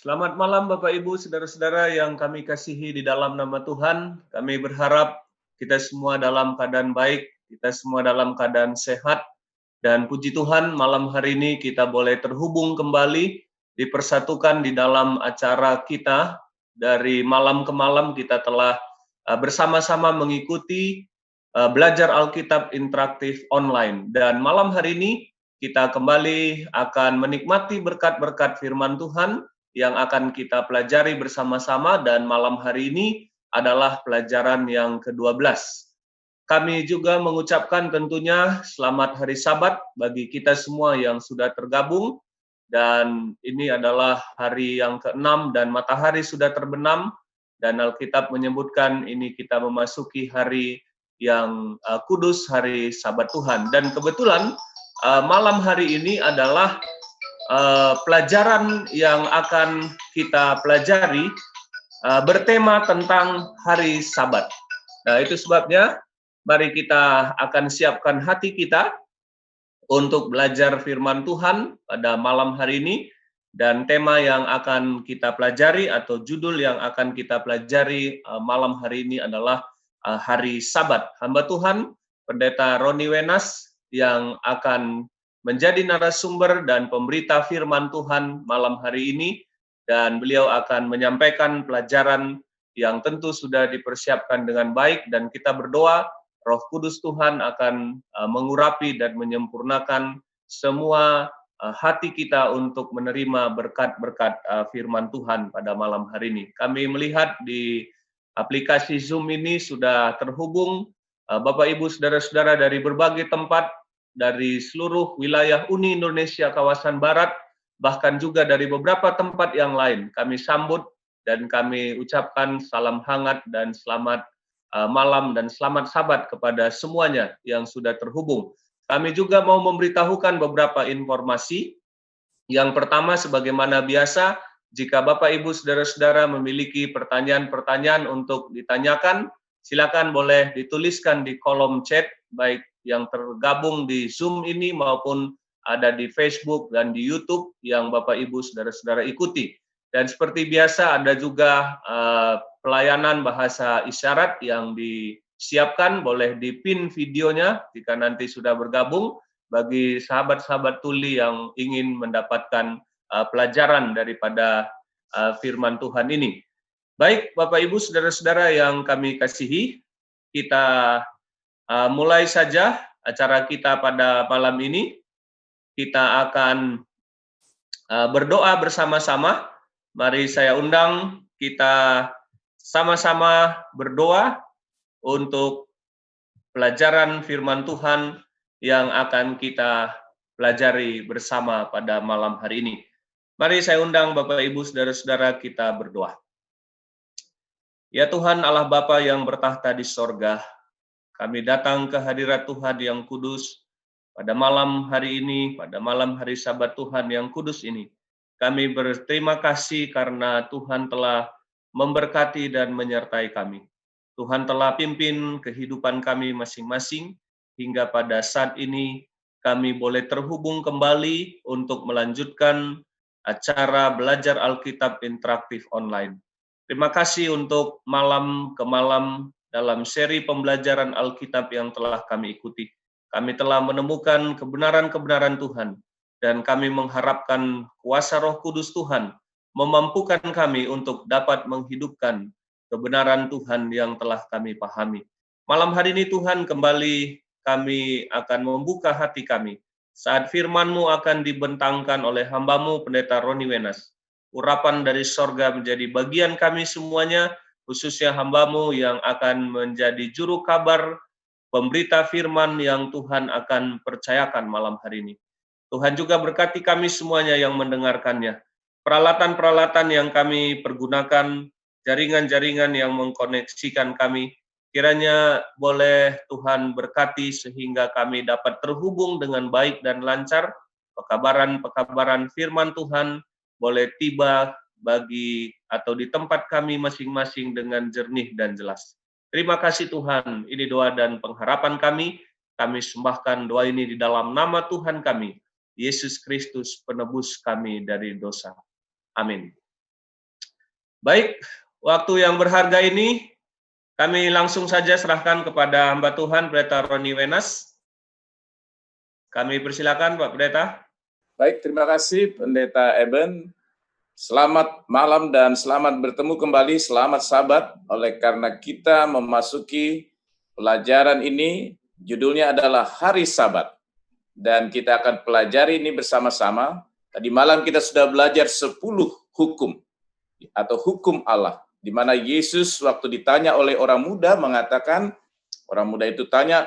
Selamat malam Bapak Ibu, saudara-saudara yang kami kasihi di dalam nama Tuhan. Kami berharap kita semua dalam keadaan baik, kita semua dalam keadaan sehat. Dan puji Tuhan malam hari ini kita boleh terhubung kembali, dipersatukan di dalam acara kita. Dari malam ke malam kita telah bersama-sama mengikuti belajar Alkitab interaktif online. Dan malam hari ini kita kembali akan menikmati berkat-berkat firman Tuhan yang akan kita pelajari bersama-sama, dan malam hari ini adalah pelajaran yang ke-12. Kami juga mengucapkan tentunya selamat hari Sabat bagi kita semua yang sudah tergabung, dan ini adalah hari yang ke-6 dan matahari sudah terbenam, dan Alkitab menyebutkan ini kita memasuki hari yang kudus, hari Sabat Tuhan. Dan kebetulan malam hari ini adalah pelajaran yang akan kita pelajari bertema tentang hari Sabat. Nah, itu sebabnya mari kita akan siapkan hati kita untuk belajar firman Tuhan pada malam hari ini, dan tema yang akan kita pelajari atau judul yang akan kita pelajari malam hari ini adalah hari Sabat. Hamba Tuhan, Pendeta Roni Wenas yang akan menjadi narasumber dan pemberita firman Tuhan malam hari ini, dan beliau akan menyampaikan pelajaran yang tentu sudah dipersiapkan dengan baik, dan kita berdoa Roh Kudus Tuhan akan mengurapi dan menyempurnakan semua hati kita untuk menerima berkat-berkat firman Tuhan pada malam hari ini. Kami melihat di aplikasi Zoom ini sudah terhubung Bapak Ibu saudara-saudara dari berbagai tempat, dari seluruh wilayah Uni Indonesia kawasan Barat, bahkan juga dari beberapa tempat yang lain. Kami sambut dan kami ucapkan salam hangat dan selamat malam dan selamat Sabat kepada semuanya yang sudah terhubung. Kami juga mau memberitahukan beberapa informasi. Yang pertama, sebagaimana biasa, jika Bapak Ibu saudara-saudara memiliki pertanyaan-pertanyaan untuk ditanyakan, silakan boleh dituliskan di kolom chat, baik yang tergabung di Zoom ini maupun ada di Facebook dan di YouTube yang Bapak Ibu saudara-saudara ikuti. Dan seperti biasa ada juga pelayanan bahasa isyarat yang disiapkan, boleh di-pin videonya jika nanti sudah bergabung bagi sahabat-sahabat tuli yang ingin mendapatkan pelajaran daripada firman Tuhan ini. Baik, Bapak Ibu saudara-saudara yang kami kasihi, kita mulai saja acara kita pada malam ini. Kita akan berdoa bersama-sama. Mari saya undang kita sama-sama berdoa untuk pelajaran firman Tuhan yang akan kita pelajari bersama pada malam hari ini. Mari saya undang Bapak Ibu saudara-saudara kita berdoa. Ya Tuhan Allah Bapa yang bertahta di sorga, kami datang ke hadirat Tuhan yang kudus pada malam hari ini, pada malam hari Sabat Tuhan yang kudus ini. Kami berterima kasih karena Tuhan telah memberkati dan menyertai kami. Tuhan telah pimpin kehidupan kami masing-masing, hingga pada saat ini kami boleh terhubung kembali untuk melanjutkan acara belajar Alkitab interaktif online. Terima kasih untuk malam ke malam dalam seri pembelajaran Alkitab yang telah kami ikuti. Kami telah menemukan kebenaran-kebenaran Tuhan, dan kami mengharapkan kuasa Roh Kudus Tuhan memampukan kami untuk dapat menghidupkan kebenaran Tuhan yang telah kami pahami. Malam hari ini Tuhan, kembali kami akan membuka hati kami saat firman-Mu akan dibentangkan oleh hamba-Mu Pendeta Roni Wenas. Urapan dari sorga menjadi bagian kami semuanya, khususnya hamba-Mu yang akan menjadi juru kabar, pemberita firman yang Tuhan akan percayakan malam hari ini. Tuhan juga berkati kami semuanya yang mendengarkannya. Peralatan-peralatan yang kami pergunakan, jaringan-jaringan yang mengkoneksikan kami, kiranya boleh Tuhan berkati sehingga kami dapat terhubung dengan baik dan lancar. Pekabaran-pekabaran firman Tuhan boleh tiba bagi atau di tempat kami masing-masing dengan jernih dan jelas. Terima kasih Tuhan, ini doa dan pengharapan kami. Kami sembahkan doa ini di dalam nama Tuhan kami, Yesus Kristus, penebus kami dari dosa. Amin. Baik, waktu yang berharga ini kami langsung saja serahkan kepada hamba Tuhan Pendeta Roni Wenas. Kami persilakan Pak Pendeta. Baik, terima kasih Pendeta Eben. Selamat malam dan selamat bertemu kembali, selamat sahabat. Oleh karena kita memasuki pelajaran ini, judulnya adalah Hari Sabat. Dan kita akan pelajari ini bersama-sama. Tadi malam kita sudah belajar 10 hukum atau hukum Allah, di mana Yesus waktu ditanya oleh orang muda mengatakan, orang muda itu tanya,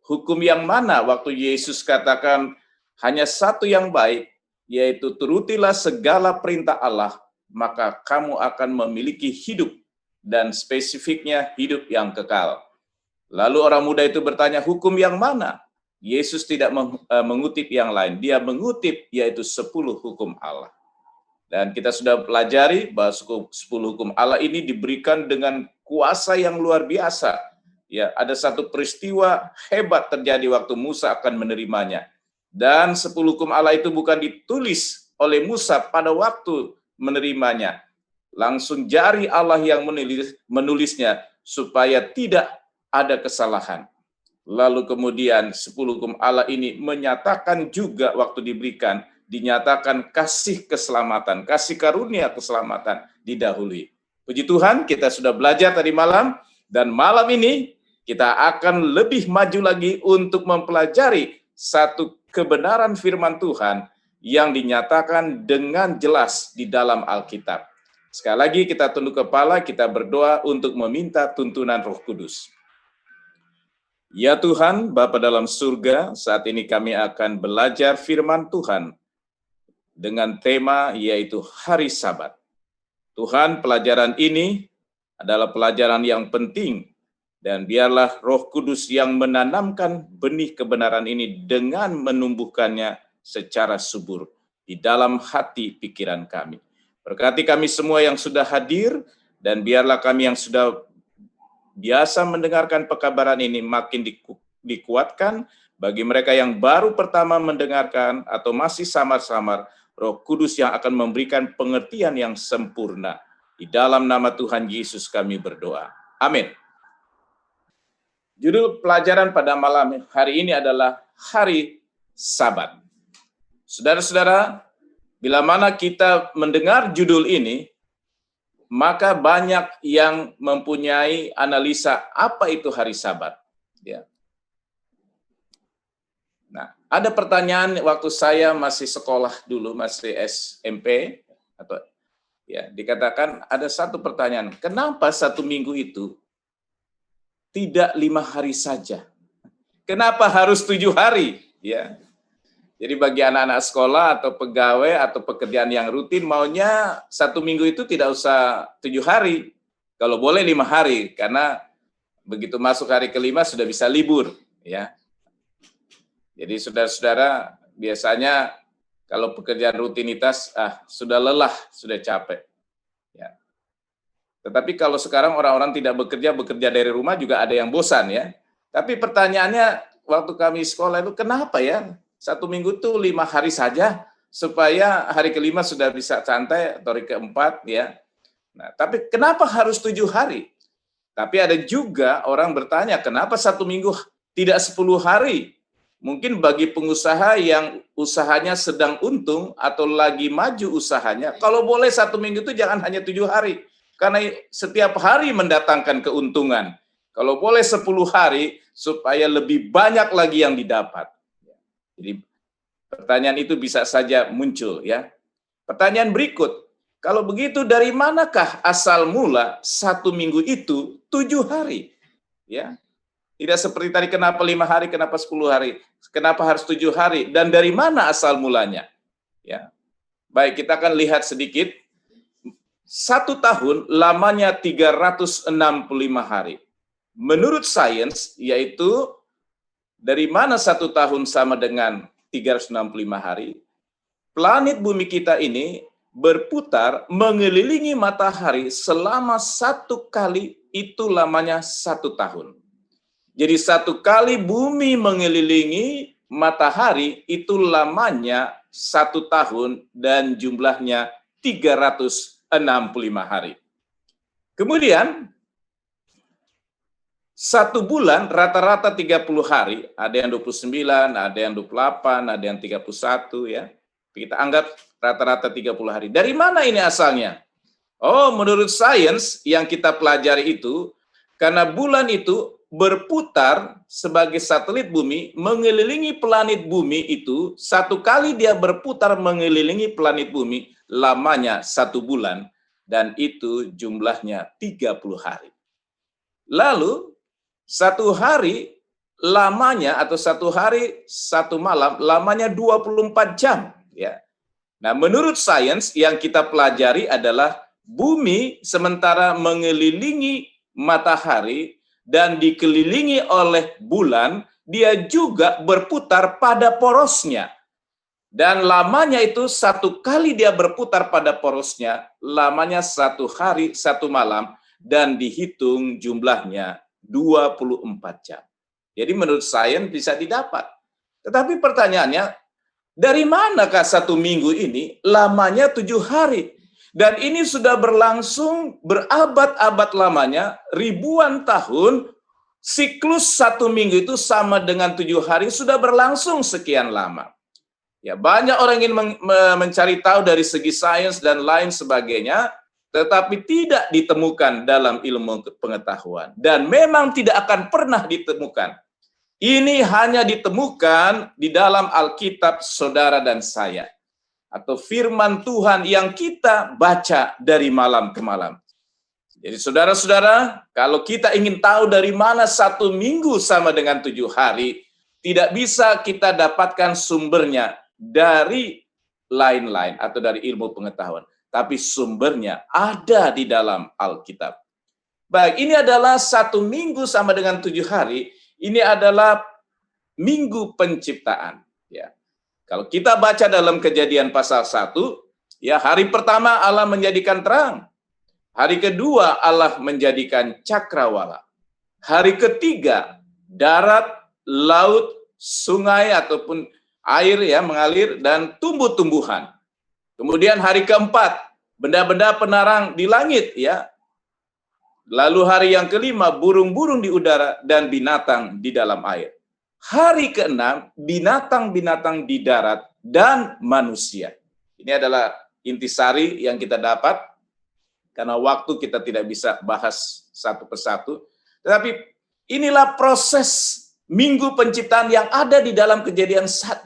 hukum yang mana? Waktu Yesus katakan, hanya satu yang baik, yaitu turutilah segala perintah Allah, maka kamu akan memiliki hidup, dan spesifiknya hidup yang kekal. Lalu orang muda itu bertanya, hukum yang mana? Yesus tidak mengutip yang lain, dia mengutip yaitu 10 hukum Allah. Dan kita sudah pelajari bahwa 10 hukum Allah ini diberikan dengan kuasa yang luar biasa. Ya, ada satu peristiwa hebat terjadi waktu Musa akan menerimanya. Dan 10 hukum Allah itu bukan ditulis oleh Musa pada waktu menerimanya. Langsung jari Allah yang menulisnya supaya tidak ada kesalahan. Lalu kemudian 10 hukum Allah ini menyatakan juga waktu diberikan, dinyatakan kasih keselamatan, kasih karunia keselamatan didahului. Puji Tuhan, kita sudah belajar tadi malam, dan malam ini kita akan lebih maju lagi untuk mempelajari satu kebenaran firman Tuhan yang dinyatakan dengan jelas di dalam Alkitab. Sekali lagi kita tunduk kepala, kita berdoa untuk meminta tuntunan Roh Kudus. Ya Tuhan, Bapa dalam surga, saat ini kami akan belajar firman Tuhan dengan tema yaitu Hari Sabat. Tuhan, pelajaran ini adalah pelajaran yang penting, dan biarlah Roh Kudus yang menanamkan benih kebenaran ini dengan menumbuhkannya secara subur di dalam hati pikiran kami. Berkati kami semua yang sudah hadir, dan biarlah kami yang sudah biasa mendengarkan pekabaran ini makin dikuatkan. Bagi mereka yang baru pertama mendengarkan atau masih samar-samar, Roh Kudus yang akan memberikan pengertian yang sempurna. Di dalam nama Tuhan Yesus kami berdoa. Amin. Judul pelajaran pada malam hari ini adalah Hari Sabat. Saudara-saudara, bila mana kita mendengar judul ini, maka banyak yang mempunyai analisa apa itu hari Sabat. Ya. Nah, ada pertanyaan waktu saya masih sekolah dulu, masih SMP, atau ya dikatakan ada satu pertanyaan, kenapa satu minggu itu tidak 5 hari saja? Kenapa harus 7 hari? Ya. Jadi bagi anak-anak sekolah atau pegawai atau pekerjaan yang rutin, maunya satu minggu itu tidak usah 7 hari. Kalau boleh 5 hari, karena begitu masuk hari kelima sudah bisa libur. Ya. Jadi saudara-saudara, biasanya kalau pekerjaan rutinitas, sudah lelah, sudah capek. Ya. Tetapi kalau sekarang orang-orang tidak bekerja dari rumah juga ada yang bosan ya. Tapi pertanyaannya, waktu kami sekolah itu kenapa ya? Satu minggu itu 5 hari saja, supaya hari kelima sudah bisa santai, atau hari keempat ya. Nah, tapi kenapa harus 7 hari? Tapi ada juga orang bertanya, kenapa satu minggu tidak 10 hari? Mungkin bagi pengusaha yang usahanya sedang untung atau lagi maju usahanya, kalau boleh satu minggu itu jangan hanya 7 hari. Karena setiap hari mendatangkan keuntungan. Kalau boleh 10 hari, supaya lebih banyak lagi yang didapat. Jadi pertanyaan itu bisa saja muncul ya. Pertanyaan berikut, kalau begitu dari manakah asal mula satu minggu itu 7 hari? Ya. Tidak seperti tadi kenapa 5 hari, kenapa 10 hari, kenapa harus 7 hari, dan dari mana asal mulanya? Ya. Baik, kita akan lihat sedikit. 1 tahun lamanya 365 hari. Menurut sains, yaitu dari mana 1 tahun sama dengan 365 hari? Planet bumi kita ini berputar mengelilingi matahari selama 1 kali, itu lamanya 1 tahun. Jadi 1 kali bumi mengelilingi matahari itu lamanya 1 tahun dan jumlahnya 365 hari. Kemudian, 1 bulan rata-rata 30 hari, ada yang 29, ada yang 28, ada yang 31 ya. Kita anggap rata-rata 30 hari. Dari mana ini asalnya? Oh, menurut sains yang kita pelajari itu, karena bulan itu berputar sebagai satelit bumi, mengelilingi planet bumi itu, 1 kali dia berputar mengelilingi planet bumi, lamanya 1 bulan, dan itu jumlahnya 30 hari. Lalu, 1 hari lamanya atau 1 hari 1 malam lamanya 24 jam ya. Nah, menurut sains yang kita pelajari adalah bumi sementara mengelilingi matahari dan dikelilingi oleh bulan, dia juga berputar pada porosnya. Dan lamanya itu 1 kali dia berputar pada porosnya, lamanya 1 hari 1 malam dan dihitung jumlahnya 24 jam. Jadi menurut sains bisa didapat. Tetapi pertanyaannya, dari manakah 1 minggu ini lamanya 7 hari? Dan ini sudah berlangsung berabad-abad lamanya, ribuan tahun, siklus 1 minggu itu sama dengan 7 hari sudah berlangsung sekian lama. Ya, banyak orang ingin mencari tahu dari segi sains dan lain sebagainya, tetapi tidak ditemukan dalam ilmu pengetahuan. Dan memang tidak akan pernah ditemukan. Ini hanya ditemukan di dalam Alkitab saudara dan saya. Atau firman Tuhan yang kita baca dari malam ke malam. Jadi saudara-saudara, kalau kita ingin tahu dari mana 1 minggu sama dengan 7 hari, tidak bisa kita dapatkan sumbernya dari lain-lain atau dari ilmu pengetahuan. Tapi sumbernya ada di dalam Alkitab. Baik, ini adalah 1 minggu sama dengan 7 hari. Ini adalah minggu penciptaan. Ya. Kalau kita baca dalam Kejadian pasal 1, ya, hari pertama Allah menjadikan terang. Hari kedua Allah menjadikan cakrawala. Hari ketiga darat, laut, sungai ataupun air ya mengalir dan tumbuh-tumbuhan. Kemudian hari keempat, benda-benda penarang di langit ya. Lalu hari yang kelima, burung-burung di udara dan binatang di dalam air. Hari keenam, binatang-binatang di darat dan manusia. Ini adalah intisari yang kita dapat, karena waktu kita tidak bisa bahas satu persatu. Tetapi inilah proses minggu penciptaan yang ada di dalam Kejadian 1.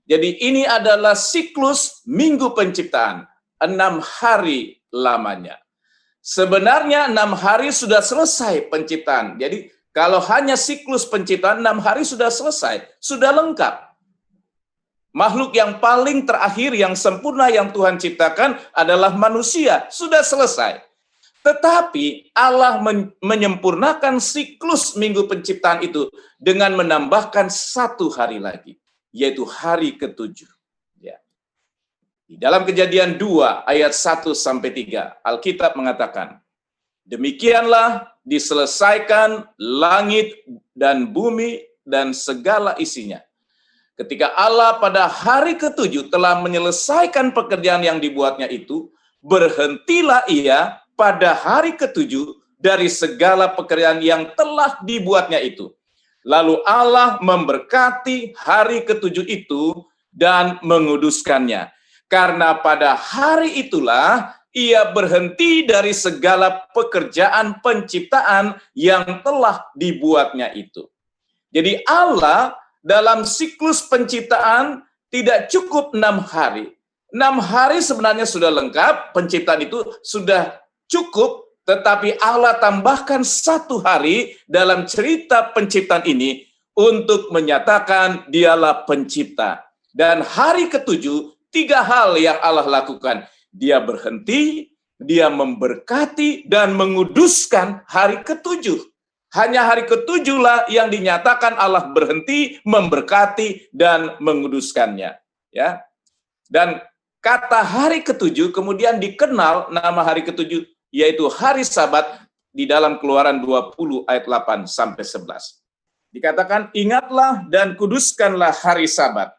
Jadi ini adalah siklus minggu penciptaan, 6 hari lamanya. Sebenarnya 6 hari sudah selesai penciptaan. Jadi kalau hanya siklus penciptaan 6 hari sudah selesai, sudah lengkap. Makhluk yang paling terakhir, yang sempurna yang Tuhan ciptakan adalah manusia, sudah selesai. Tetapi Allah menyempurnakan siklus minggu penciptaan itu dengan menambahkan 1 hari lagi, yaitu hari ke-7. Ya. Di dalam Kejadian 2 ayat 1-3, Alkitab mengatakan, demikianlah diselesaikan langit dan bumi dan segala isinya. Ketika Allah pada hari ke-7 telah menyelesaikan pekerjaan yang dibuatnya itu, berhentilah ia pada hari ke-7 dari segala pekerjaan yang telah dibuatnya itu. Lalu Allah memberkati hari ke-7 itu dan menguduskannya. Karena pada hari itulah ia berhenti dari segala pekerjaan penciptaan yang telah dibuatnya itu. Jadi Allah dalam siklus penciptaan tidak cukup 6 hari. 6 hari sebenarnya sudah lengkap, penciptaan itu sudah cukup, tetapi Allah tambahkan 1 hari dalam cerita penciptaan ini untuk menyatakan dialah pencipta. Dan hari ke-7, 3 hal yang Allah lakukan. Dia berhenti, dia memberkati, dan menguduskan hari ke-7. Hanya hari ke-7 lah yang dinyatakan Allah berhenti, memberkati, dan menguduskannya. Ya. Dan kata hari ke-7 kemudian dikenal nama hari ke-7, yaitu hari Sabat di dalam Keluaran 20 ayat 8-11. Dikatakan, ingatlah dan kuduskanlah hari Sabat.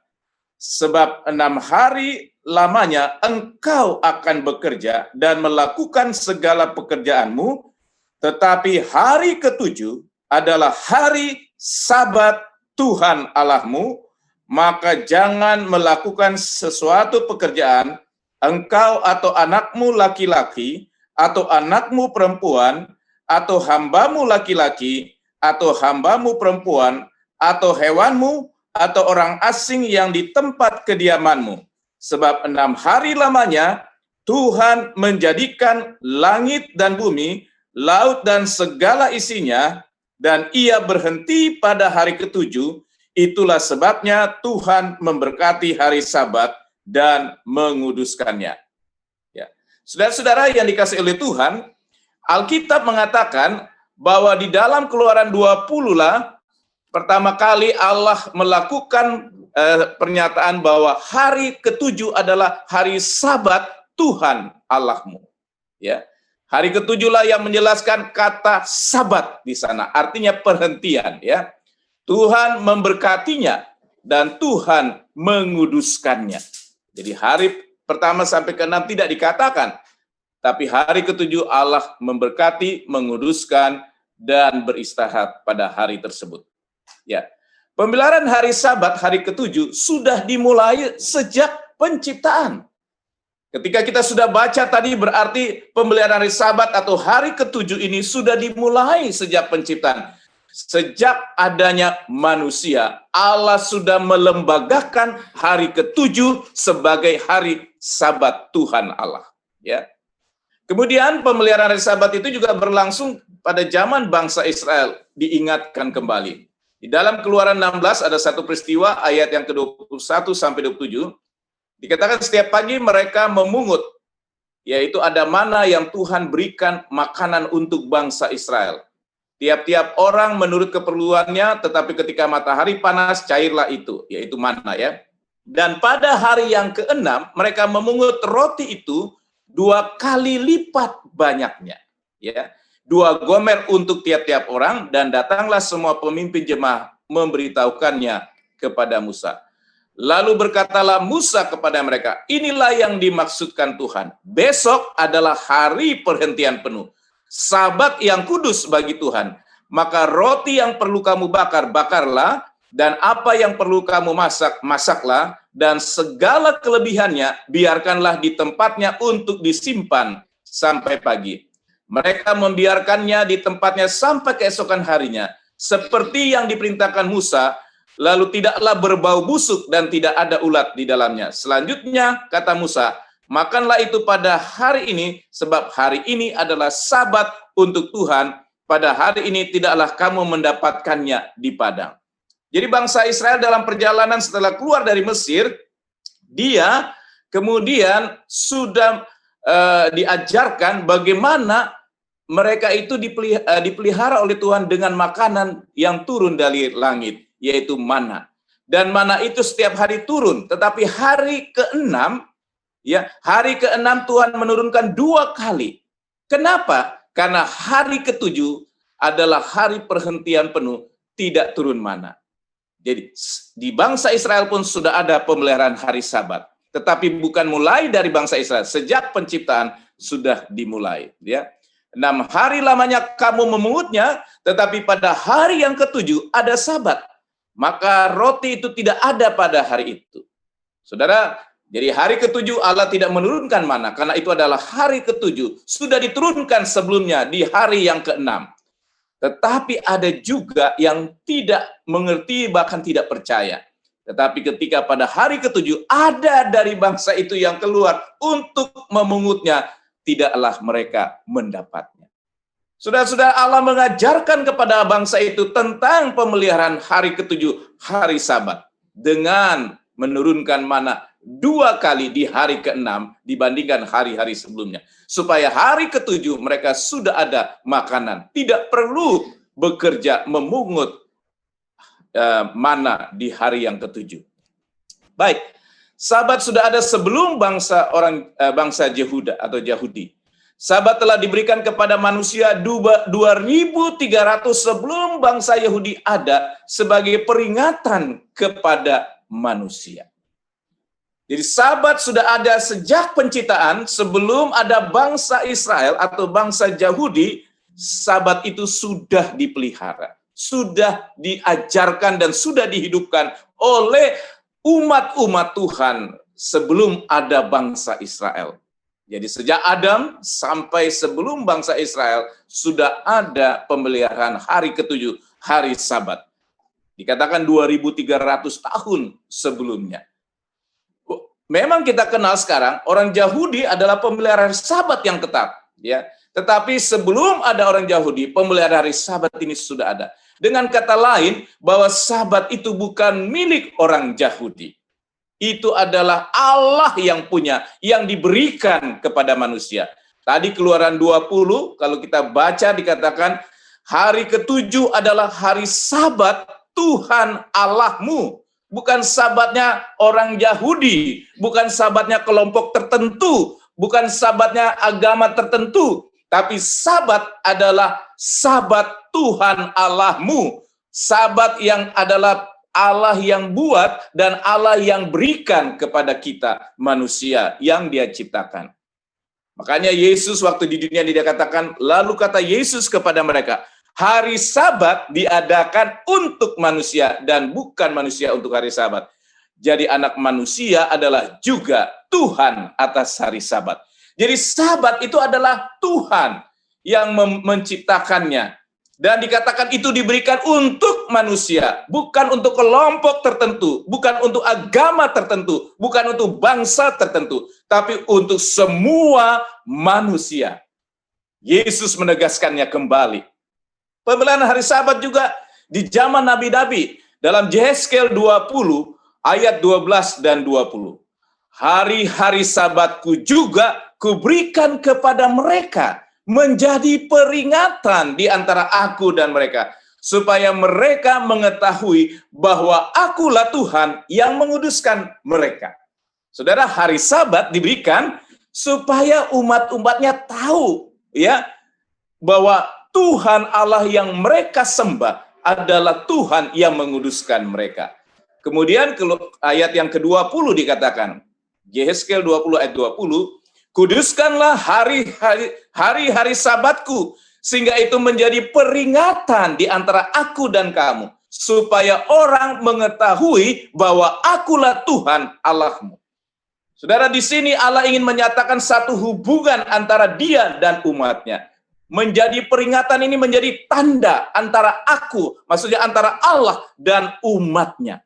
Sebab 6 hari lamanya engkau akan bekerja dan melakukan segala pekerjaanmu, tetapi hari ketujuh adalah hari Sabat Tuhan Allahmu, maka jangan melakukan sesuatu pekerjaan, engkau atau anakmu laki-laki, atau anakmu perempuan, atau hambamu laki-laki, atau hambamu perempuan, atau hewanmu, atau orang asing yang di tempat kediamanmu. Sebab 6 hari lamanya Tuhan menjadikan langit dan bumi, laut dan segala isinya, dan ia berhenti pada hari ketujuh. Itulah sebabnya Tuhan memberkati hari Sabat dan menguduskannya. Ya. Saudara-saudara yang dikasihi oleh Tuhan, Alkitab mengatakan bahwa di dalam Keluaran 20 lah pertama kali Allah melakukan pernyataan bahwa hari ketujuh adalah hari Sabat Tuhan Allahmu. Ya. Hari ketujuh lah yang menjelaskan kata Sabat di sana, artinya perhentian, ya. Tuhan memberkatinya dan Tuhan menguduskannya. Jadi hari pertama sampai ke-6 tidak dikatakan, tapi hari ketujuh Allah memberkati, menguduskan, dan beristirahat pada hari tersebut. Ya, pemeliharaan hari Sabat, hari ketujuh, sudah dimulai sejak penciptaan. Ketika kita sudah baca tadi, berarti pemeliharaan hari Sabat atau hari ketujuh ini sudah dimulai sejak penciptaan. Sejak adanya manusia, Allah sudah melembagakan hari ketujuh sebagai hari Sabat Tuhan Allah. Ya. Kemudian pemeliharaan hari Sabat itu juga berlangsung pada zaman bangsa Israel, diingatkan kembali. Di dalam Keluaran 16 ada satu peristiwa ayat yang ke-21 sampai 27. Dikatakan setiap pagi mereka memungut, yaitu ada mana yang Tuhan berikan makanan untuk bangsa Israel. Tiap-tiap orang menurut keperluannya, tetapi ketika matahari panas, cairlah itu, yaitu mana, ya. Dan pada hari yang ke-6, mereka memungut roti itu 2 kali lipat banyaknya. Ya. 2 gomer untuk tiap-tiap orang, dan datanglah semua pemimpin jemaah memberitahukannya kepada Musa. Lalu berkatalah Musa kepada mereka, inilah yang dimaksudkan Tuhan. Besok adalah hari perhentian penuh. Sabat yang kudus bagi Tuhan, maka roti yang perlu kamu bakar, bakarlah, dan apa yang perlu kamu masak, masaklah, dan segala kelebihannya biarkanlah di tempatnya untuk disimpan sampai pagi. Mereka membiarkannya di tempatnya sampai keesokan harinya, seperti yang diperintahkan Musa, lalu tidaklah berbau busuk dan tidak ada ulat di dalamnya. Selanjutnya, kata Musa, makanlah itu pada hari ini, sebab hari ini adalah Sabat untuk Tuhan. Pada hari ini tidaklah kamu mendapatkannya di padang. Jadi bangsa Israel dalam perjalanan setelah keluar dari Mesir, dia kemudian sudah diajarkan bagaimana mereka itu dipelihara oleh Tuhan dengan makanan yang turun dari langit, yaitu mana. Dan mana itu setiap hari turun, tetapi hari ke-6, ya, hari ke-6 Tuhan menurunkan 2 kali. Kenapa? Karena hari ke-7 adalah hari perhentian penuh, tidak turun mana. Jadi di bangsa Israel pun sudah ada pemeliharaan hari Sabat, tetapi bukan mulai dari bangsa Israel, sejak penciptaan sudah dimulai. Ya, 6 hari lamanya kamu memungutnya, tetapi pada hari yang ke-7 ada Sabat. Maka roti itu tidak ada pada hari itu. Saudara, jadi hari ke-7 Allah tidak menurunkan mana, karena itu adalah hari ke-7. Sudah diturunkan sebelumnya di hari yang ke-6. Tetapi ada juga yang tidak mengerti, bahkan tidak percaya. Tetapi ketika pada hari ke-7 ada dari bangsa itu yang keluar untuk memungutnya, tidaklah mereka mendapatnya. Saudara-saudara, Allah mengajarkan kepada bangsa itu tentang pemeliharaan hari ke-7, hari Sabat, dengan menurunkan mana 2 kali di hari ke-6 dibandingkan hari-hari sebelumnya. Supaya hari ke-7 mereka sudah ada makanan, tidak perlu bekerja memungut mana di hari yang ke-7. Baik, Sabat sudah ada sebelum bangsa Yehuda atau Yahudi. Sabat telah diberikan kepada manusia 2.300 sebelum bangsa Yahudi ada, sebagai peringatan kepada manusia. Jadi Sabat sudah ada sejak penciptaan, sebelum ada bangsa Israel atau bangsa Yahudi, Sabat itu sudah dipelihara, sudah diajarkan dan sudah dihidupkan oleh umat-umat Tuhan sebelum ada bangsa Israel. Jadi sejak Adam sampai sebelum bangsa Israel sudah ada pemeliharaan hari ketujuh, hari Sabat. Dikatakan 2300 tahun sebelumnya. Memang kita kenal sekarang orang Yahudi adalah pemelihara Sabat yang ketat, ya. Tetapi sebelum ada orang Yahudi, pemelihara hari Sabat ini sudah ada. Dengan kata lain, bahwa Sabat itu bukan milik orang Yahudi. Itu adalah Allah yang punya, yang diberikan kepada manusia. Tadi Keluaran 20, kalau kita baca dikatakan, hari ketujuh adalah hari Sabat Tuhan Allahmu. Bukan Sabatnya orang Yahudi, bukan Sabatnya kelompok tertentu, bukan Sabatnya agama tertentu, tapi Sabat adalah Sabat Tuhan Allahmu. Sabat yang adalah Allah yang buat dan Allah yang berikan kepada kita manusia yang Dia ciptakan. Makanya Yesus waktu di dunia dia katakan, lalu kata Yesus kepada mereka, hari Sabat diadakan untuk manusia dan bukan manusia untuk hari Sabat. Jadi anak manusia adalah juga Tuhan atas hari Sabat. Jadi Sabat itu adalah Tuhan yang menciptakannya. Dan dikatakan itu diberikan untuk manusia, bukan untuk kelompok tertentu, bukan untuk agama tertentu, bukan untuk bangsa tertentu, tapi untuk semua manusia. Yesus menegaskannya kembali. Pemeliharaan hari Sabat juga di zaman Nabi-Nabi. Dalam Yehezkiel 20, ayat 12 dan 20. Hari-hari Sabatku juga kuberikan kepada mereka, menjadi peringatan di antara aku dan mereka, supaya mereka mengetahui bahwa akulah Tuhan yang menguduskan mereka. Saudara, hari Sabat diberikan supaya umat-umatnya tahu, ya, bahwa Tuhan Allah yang mereka sembah adalah Tuhan yang menguduskan mereka. Kemudian ayat yang ke-20 dikatakan, Yehezkiel 20 ayat 20, kuduskanlah hari-hari Sabatku, sehingga itu menjadi peringatan di antara aku dan kamu, supaya orang mengetahui bahwa akulah Tuhan Allahmu. Saudara, di sini Allah ingin menyatakan satu hubungan antara Dia dan umatnya. Menjadi peringatan ini menjadi tanda antara aku, maksudnya antara Allah dan umatnya.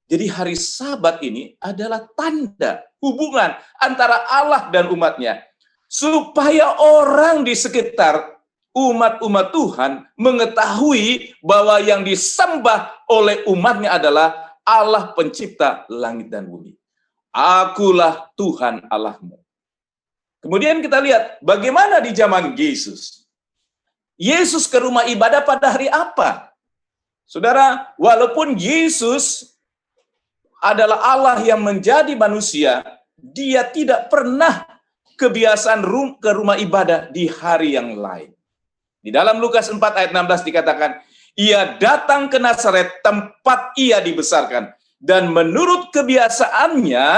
Jadi hari Sabat ini adalah tanda hubungan antara Allah dan umatnya. Supaya orang di sekitar umat-umat Tuhan mengetahui bahwa yang disembah oleh umatnya adalah Allah pencipta langit dan bumi. Akulah Tuhan Allahmu. Kemudian kita lihat bagaimana di zaman Yesus. Yesus ke rumah ibadah pada hari apa? Saudara, walaupun Yesus adalah Allah yang menjadi manusia, Dia tidak pernah kebiasaan ke rumah ibadah di hari yang lain. Di dalam Lukas 4 ayat 16 dikatakan, Ia datang ke Nazaret tempat Ia dibesarkan, dan menurut kebiasaannya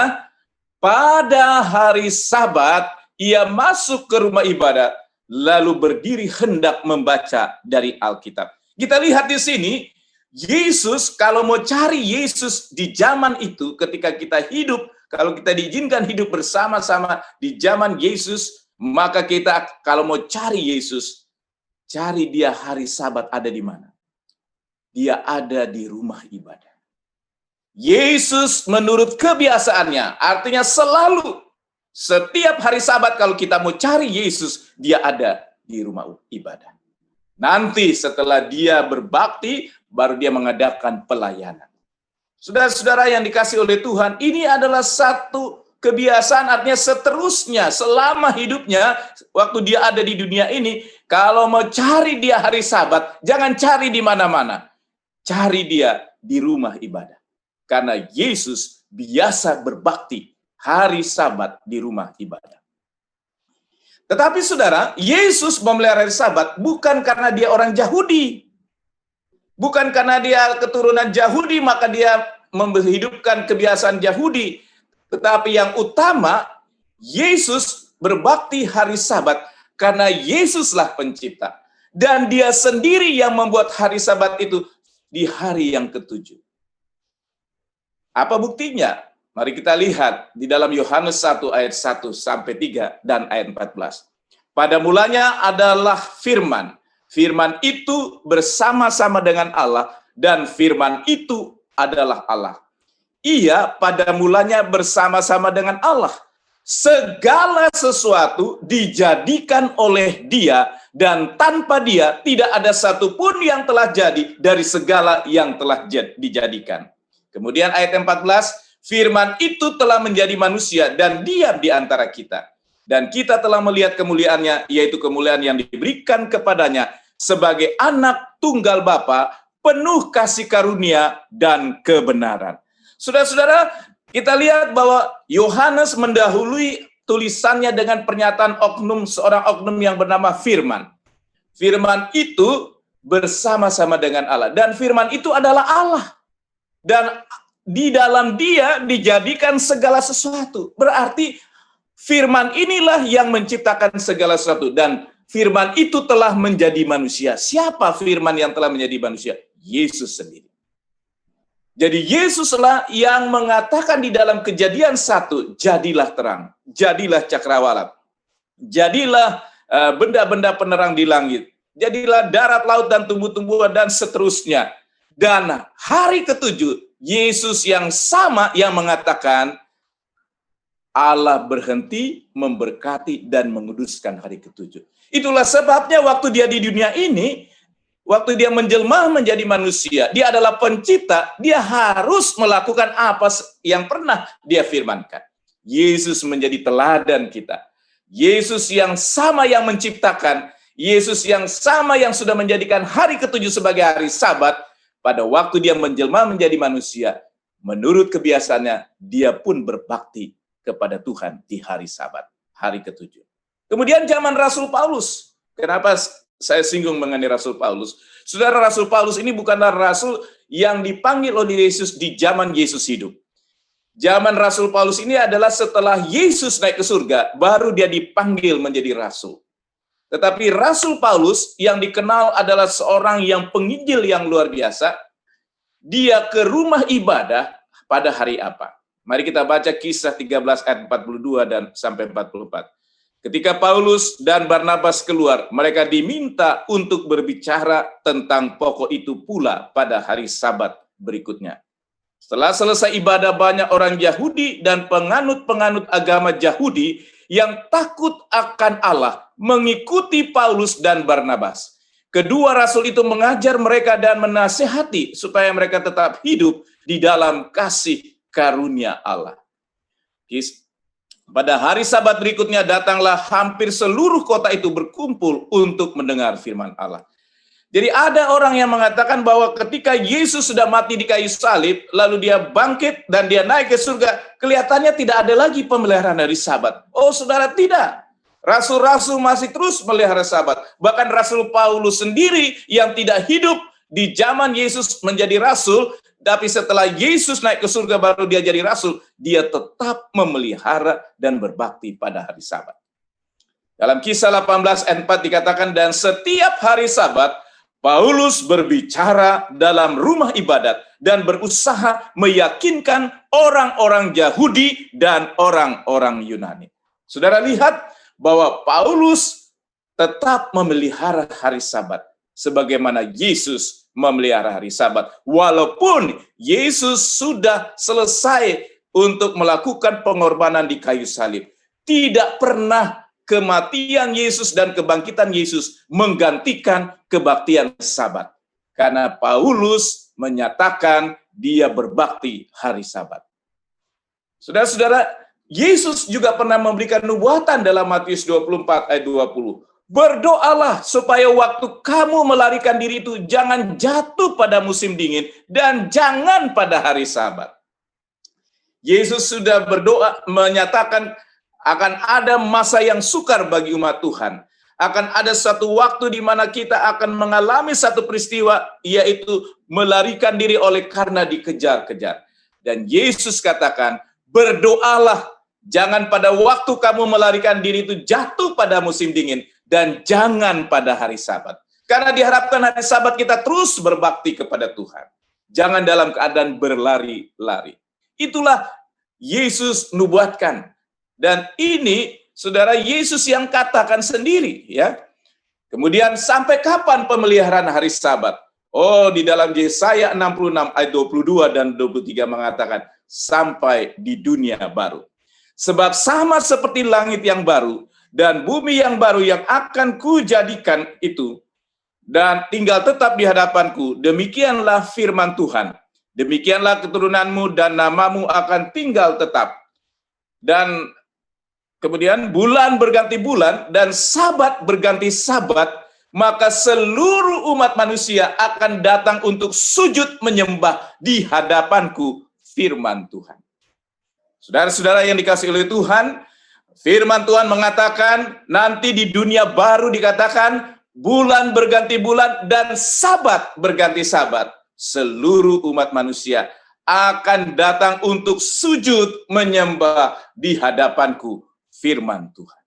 pada hari Sabat Ia masuk ke rumah ibadah lalu berdiri hendak membaca dari Alkitab. Kita lihat di sini Yesus, kalau mau cari Yesus di zaman itu, ketika kita hidup, kalau kita diizinkan hidup bersama-sama di zaman Yesus, maka kita kalau mau cari Yesus, cari Dia hari Sabat ada di mana? Dia ada di rumah ibadah. Yesus menurut kebiasaannya, artinya selalu, setiap hari Sabat kalau kita mau cari Yesus, Dia ada di rumah ibadah. Nanti setelah Dia berbakti, baru Dia mengadakan pelayanan. Saudara-saudara yang dikasih oleh Tuhan, ini adalah satu kebiasaan, artinya seterusnya, selama hidupnya, waktu Dia ada di dunia ini, kalau mau cari Dia hari Sabat, jangan cari di mana-mana. Cari Dia di rumah ibadah. Karena Yesus biasa berbakti hari Sabat di rumah ibadah. Tetapi saudara, Yesus memelihara hari Sabat bukan karena Dia orang Yahudi. Bukan karena Dia keturunan Yahudi, maka Dia menghidupkan kebiasaan Yahudi. Tetapi yang utama, Yesus berbakti hari Sabat karena Yesuslah pencipta. Dan dia sendiri yang membuat hari Sabat itu di hari yang ketujuh. Apa buktinya? Mari kita lihat di dalam Yohanes 1 ayat 1 sampai 3 dan ayat 14. Pada mulanya adalah firman. Firman itu bersama-sama dengan Allah dan firman itu adalah Allah. Ia pada mulanya bersama-sama dengan Allah. Segala sesuatu dijadikan oleh Dia dan tanpa Dia tidak ada satupun yang telah jadi dari segala yang telah dijadikan. Kemudian ayat 14, firman itu telah menjadi manusia dan diam di antara kita. Dan kita telah melihat kemuliaannya, yaitu kemuliaan yang diberikan kepadanya sebagai anak tunggal Bapa, penuh kasih karunia dan kebenaran. Saudara-saudara, kita lihat bahwa Yohanes mendahului tulisannya dengan pernyataan seorang oknum yang bernama Firman. Firman itu bersama-sama dengan Allah. Dan firman itu adalah Allah. Dan di dalam Dia dijadikan segala sesuatu. Berarti firman inilah yang menciptakan segala sesuatu. Dan firman itu telah menjadi manusia. Siapa firman yang telah menjadi manusia? Yesus sendiri. Jadi Yesuslah yang mengatakan di dalam Kejadian 1, jadilah terang, jadilah cakrawala, jadilah benda-benda penerang di langit, jadilah darat, laut, dan tumbuh-tumbuhan, dan seterusnya. Dan hari ketujuh, Yesus yang sama yang mengatakan, Allah berhenti memberkati dan menguduskan hari ketujuh. Itulah sebabnya waktu Dia di dunia ini, waktu Dia menjelma menjadi manusia, Dia adalah pencipta, Dia harus melakukan apa yang pernah Dia firmankan. Yesus menjadi teladan kita. Yesus yang sama yang menciptakan, Yesus yang sama yang sudah menjadikan hari ketujuh sebagai hari Sabat, pada waktu Dia menjelma menjadi manusia, menurut kebiasaannya, Dia pun berbakti kepada Tuhan di hari Sabat, hari ketujuh. Kemudian zaman Rasul Paulus. Kenapa saya singgung mengenai Rasul Paulus? Saudara, Rasul Paulus ini bukanlah Rasul yang dipanggil oleh Yesus di zaman Yesus hidup. Zaman Rasul Paulus ini adalah setelah Yesus naik ke surga, baru dia dipanggil menjadi Rasul. Tetapi Rasul Paulus yang dikenal adalah seorang yang penginjil yang luar biasa. Dia ke rumah ibadah pada hari apa? Mari kita baca Kisah 13 ayat 42 dan sampai 44. Ketika Paulus dan Barnabas keluar, mereka diminta untuk berbicara tentang pokok itu pula pada hari Sabat berikutnya. Setelah selesai ibadah, banyak orang Yahudi dan penganut-penganut agama Yahudi yang takut akan Allah mengikuti Paulus dan Barnabas. Kedua rasul itu mengajar mereka dan menasihati supaya mereka tetap hidup di dalam kasih karunia Allah. Pada hari Sabat berikutnya datanglah hampir seluruh kota itu berkumpul untuk mendengar firman Allah. Jadi ada orang yang mengatakan bahwa ketika Yesus sudah mati di kayu salib, lalu Dia bangkit dan Dia naik ke surga, kelihatannya tidak ada lagi pemeliharaan hari Sabat. Oh saudara, tidak. Rasul-rasul masih terus melihara Sabat. Bahkan Rasul Paulus sendiri yang tidak hidup di zaman Yesus menjadi rasul, tapi setelah Yesus naik ke surga baru dia jadi rasul, dia tetap memelihara dan berbakti pada hari Sabat. Dalam Kisah 18 ayat 4 dikatakan, dan setiap hari Sabat, Paulus berbicara dalam rumah ibadat dan berusaha meyakinkan orang-orang Yahudi dan orang-orang Yunani. Saudara lihat bahwa Paulus tetap memelihara hari Sabat sebagaimana Yesus memelihara hari Sabat. Walaupun Yesus sudah selesai untuk melakukan pengorbanan di kayu salib, tidak pernah kematian Yesus dan kebangkitan Yesus menggantikan kebaktian Sabat. Karena Paulus menyatakan dia berbakti hari Sabat. Saudara-saudara, Yesus juga pernah memberikan nubuatan dalam Matius 24 ayat 20. Berdoalah supaya waktu kamu melarikan diri itu jangan jatuh pada musim dingin dan jangan pada hari Sabat. Yesus sudah berdoa menyatakan akan ada masa yang sukar bagi umat Tuhan. Akan ada satu waktu di mana kita akan mengalami satu peristiwa, yaitu melarikan diri oleh karena dikejar-kejar. Dan Yesus katakan, Berdoalah, jangan pada waktu kamu melarikan diri itu jatuh pada musim dingin, dan jangan pada hari Sabat. Karena diharapkan hari Sabat kita terus berbakti kepada Tuhan. Jangan dalam keadaan berlari-lari. Itulah Yesus nubuatkan. Dan ini, saudara, Yesus yang katakan sendiri, ya. Kemudian sampai kapan pemeliharaan hari Sabat? Oh, di dalam Yesaya 66 ayat 22 dan 23 mengatakan, sampai di dunia baru. Sebab sama seperti langit yang baru dan bumi yang baru yang akan kujadikan itu, dan tinggal tetap di hadapanku, demikianlah firman Tuhan. Demikianlah keturunanmu dan namamu akan tinggal tetap. Dan kemudian bulan berganti bulan dan sabat berganti sabat, maka seluruh umat manusia akan datang untuk sujud menyembah di hadapanku, firman Tuhan. Saudara-saudara yang dikasihi oleh Tuhan, firman Tuhan mengatakan nanti di dunia baru dikatakan bulan berganti bulan dan sabat berganti sabat. Seluruh umat manusia akan datang untuk sujud menyembah di hadapanku, firman Tuhan.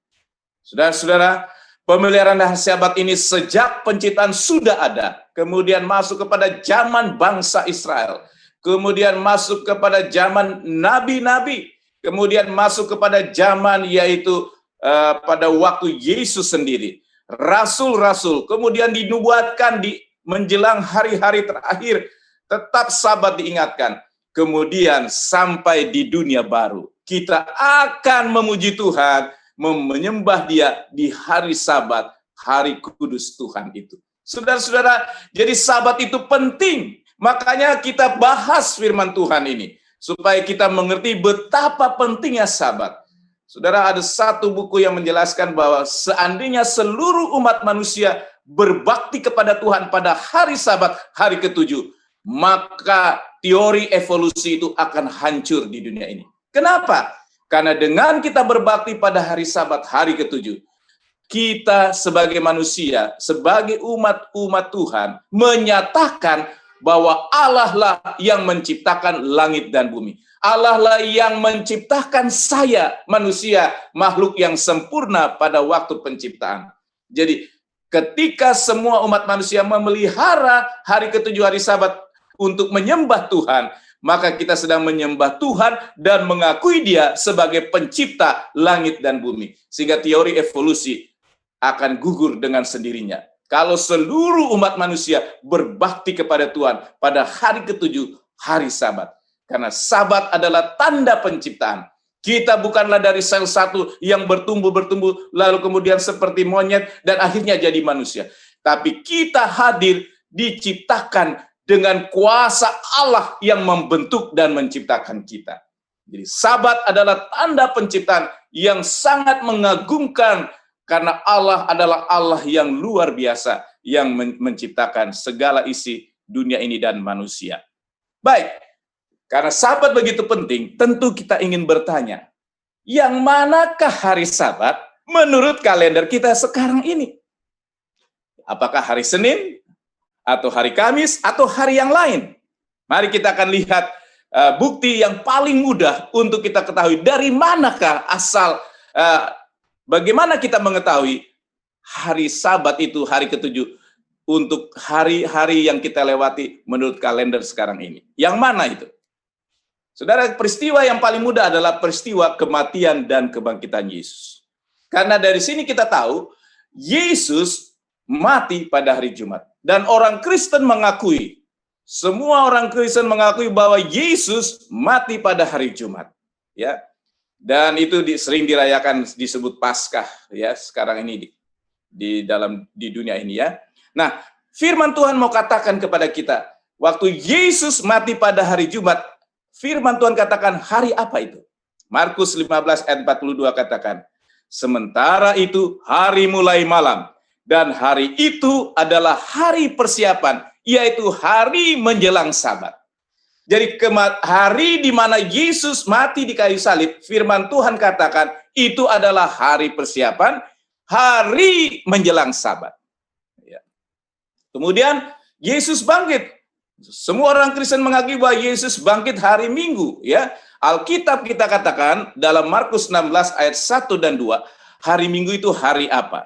Saudara-saudara, pemeliharaan hari Sabat ini sejak penciptaan sudah ada. Kemudian masuk kepada zaman bangsa Israel. Kemudian masuk kepada zaman nabi-nabi. Kemudian masuk kepada zaman yaitu pada waktu Yesus sendiri. Rasul-rasul. Kemudian dinubuatkan di menjelang hari-hari terakhir. Tetap Sabat diingatkan. Kemudian sampai di dunia baru. Kita akan memuji Tuhan, menyembah Dia di hari Sabat, hari kudus Tuhan itu. Saudara-saudara, jadi Sabat itu penting. Makanya kita bahas firman Tuhan ini, supaya kita mengerti betapa pentingnya Sabat. Saudara, ada satu buku yang menjelaskan bahwa seandainya seluruh umat manusia berbakti kepada Tuhan pada hari Sabat, hari ke-7, maka teori evolusi itu akan hancur di dunia ini. Kenapa? Karena dengan kita berbakti pada hari Sabat, hari ke-7, kita sebagai manusia, sebagai umat Tuhan, menyatakan bahwa Allah lah yang menciptakan langit dan bumi. Allah lah yang menciptakan saya, manusia, makhluk yang sempurna pada waktu penciptaan. Jadi, ketika semua umat manusia memelihara hari ke-7, hari Sabat, untuk menyembah Tuhan, maka kita sedang menyembah Tuhan dan mengakui Dia sebagai pencipta langit dan bumi. Sehingga teori evolusi akan gugur dengan sendirinya. Kalau seluruh umat manusia berbakti kepada Tuhan pada hari ke-7, hari Sabat. Karena Sabat adalah tanda penciptaan. Kita bukanlah dari sel satu yang bertumbuh, lalu kemudian seperti monyet, dan akhirnya jadi manusia. Tapi kita hadir, diciptakan dengan kuasa Allah yang membentuk dan menciptakan kita. Jadi Sabat adalah tanda penciptaan yang sangat mengagumkan karena Allah adalah Allah yang luar biasa yang menciptakan segala isi dunia ini dan manusia. Baik, karena Sabat begitu penting, tentu kita ingin bertanya, yang manakah hari Sabat menurut kalender kita sekarang ini? Apakah hari Senin? Atau hari Kamis, atau hari yang lain. Mari kita akan lihat bukti yang paling mudah untuk kita ketahui dari manakah asal, bagaimana kita mengetahui hari Sabat itu hari ke-7 untuk hari-hari yang kita lewati menurut kalender sekarang ini. Yang mana itu? Saudara, peristiwa yang paling mudah adalah peristiwa kematian dan kebangkitan Yesus. Karena dari sini kita tahu, Yesus mati pada hari Jumat. Dan orang Kristen mengakui, semua orang Kristen mengakui bahwa Yesus mati pada hari Jumat. Ya, dan itu sering dirayakan disebut Paskah ya sekarang ini di dunia ini ya. Nah, firman Tuhan mau katakan kepada kita, waktu Yesus mati pada hari Jumat, firman Tuhan katakan hari apa itu? Markus 15 ayat 42 katakan, sementara itu hari mulai malam. Dan hari itu adalah hari persiapan, yaitu hari menjelang Sabat. Jadi hari di mana Yesus mati di kayu salib, firman Tuhan katakan, itu adalah hari persiapan, hari menjelang Sabat. Ya. Kemudian Yesus bangkit. Semua orang Kristen mengakui bahwa Yesus bangkit hari Minggu. Ya. Alkitab kita katakan dalam Markus 16 ayat 1 dan 2, hari Minggu itu hari apa?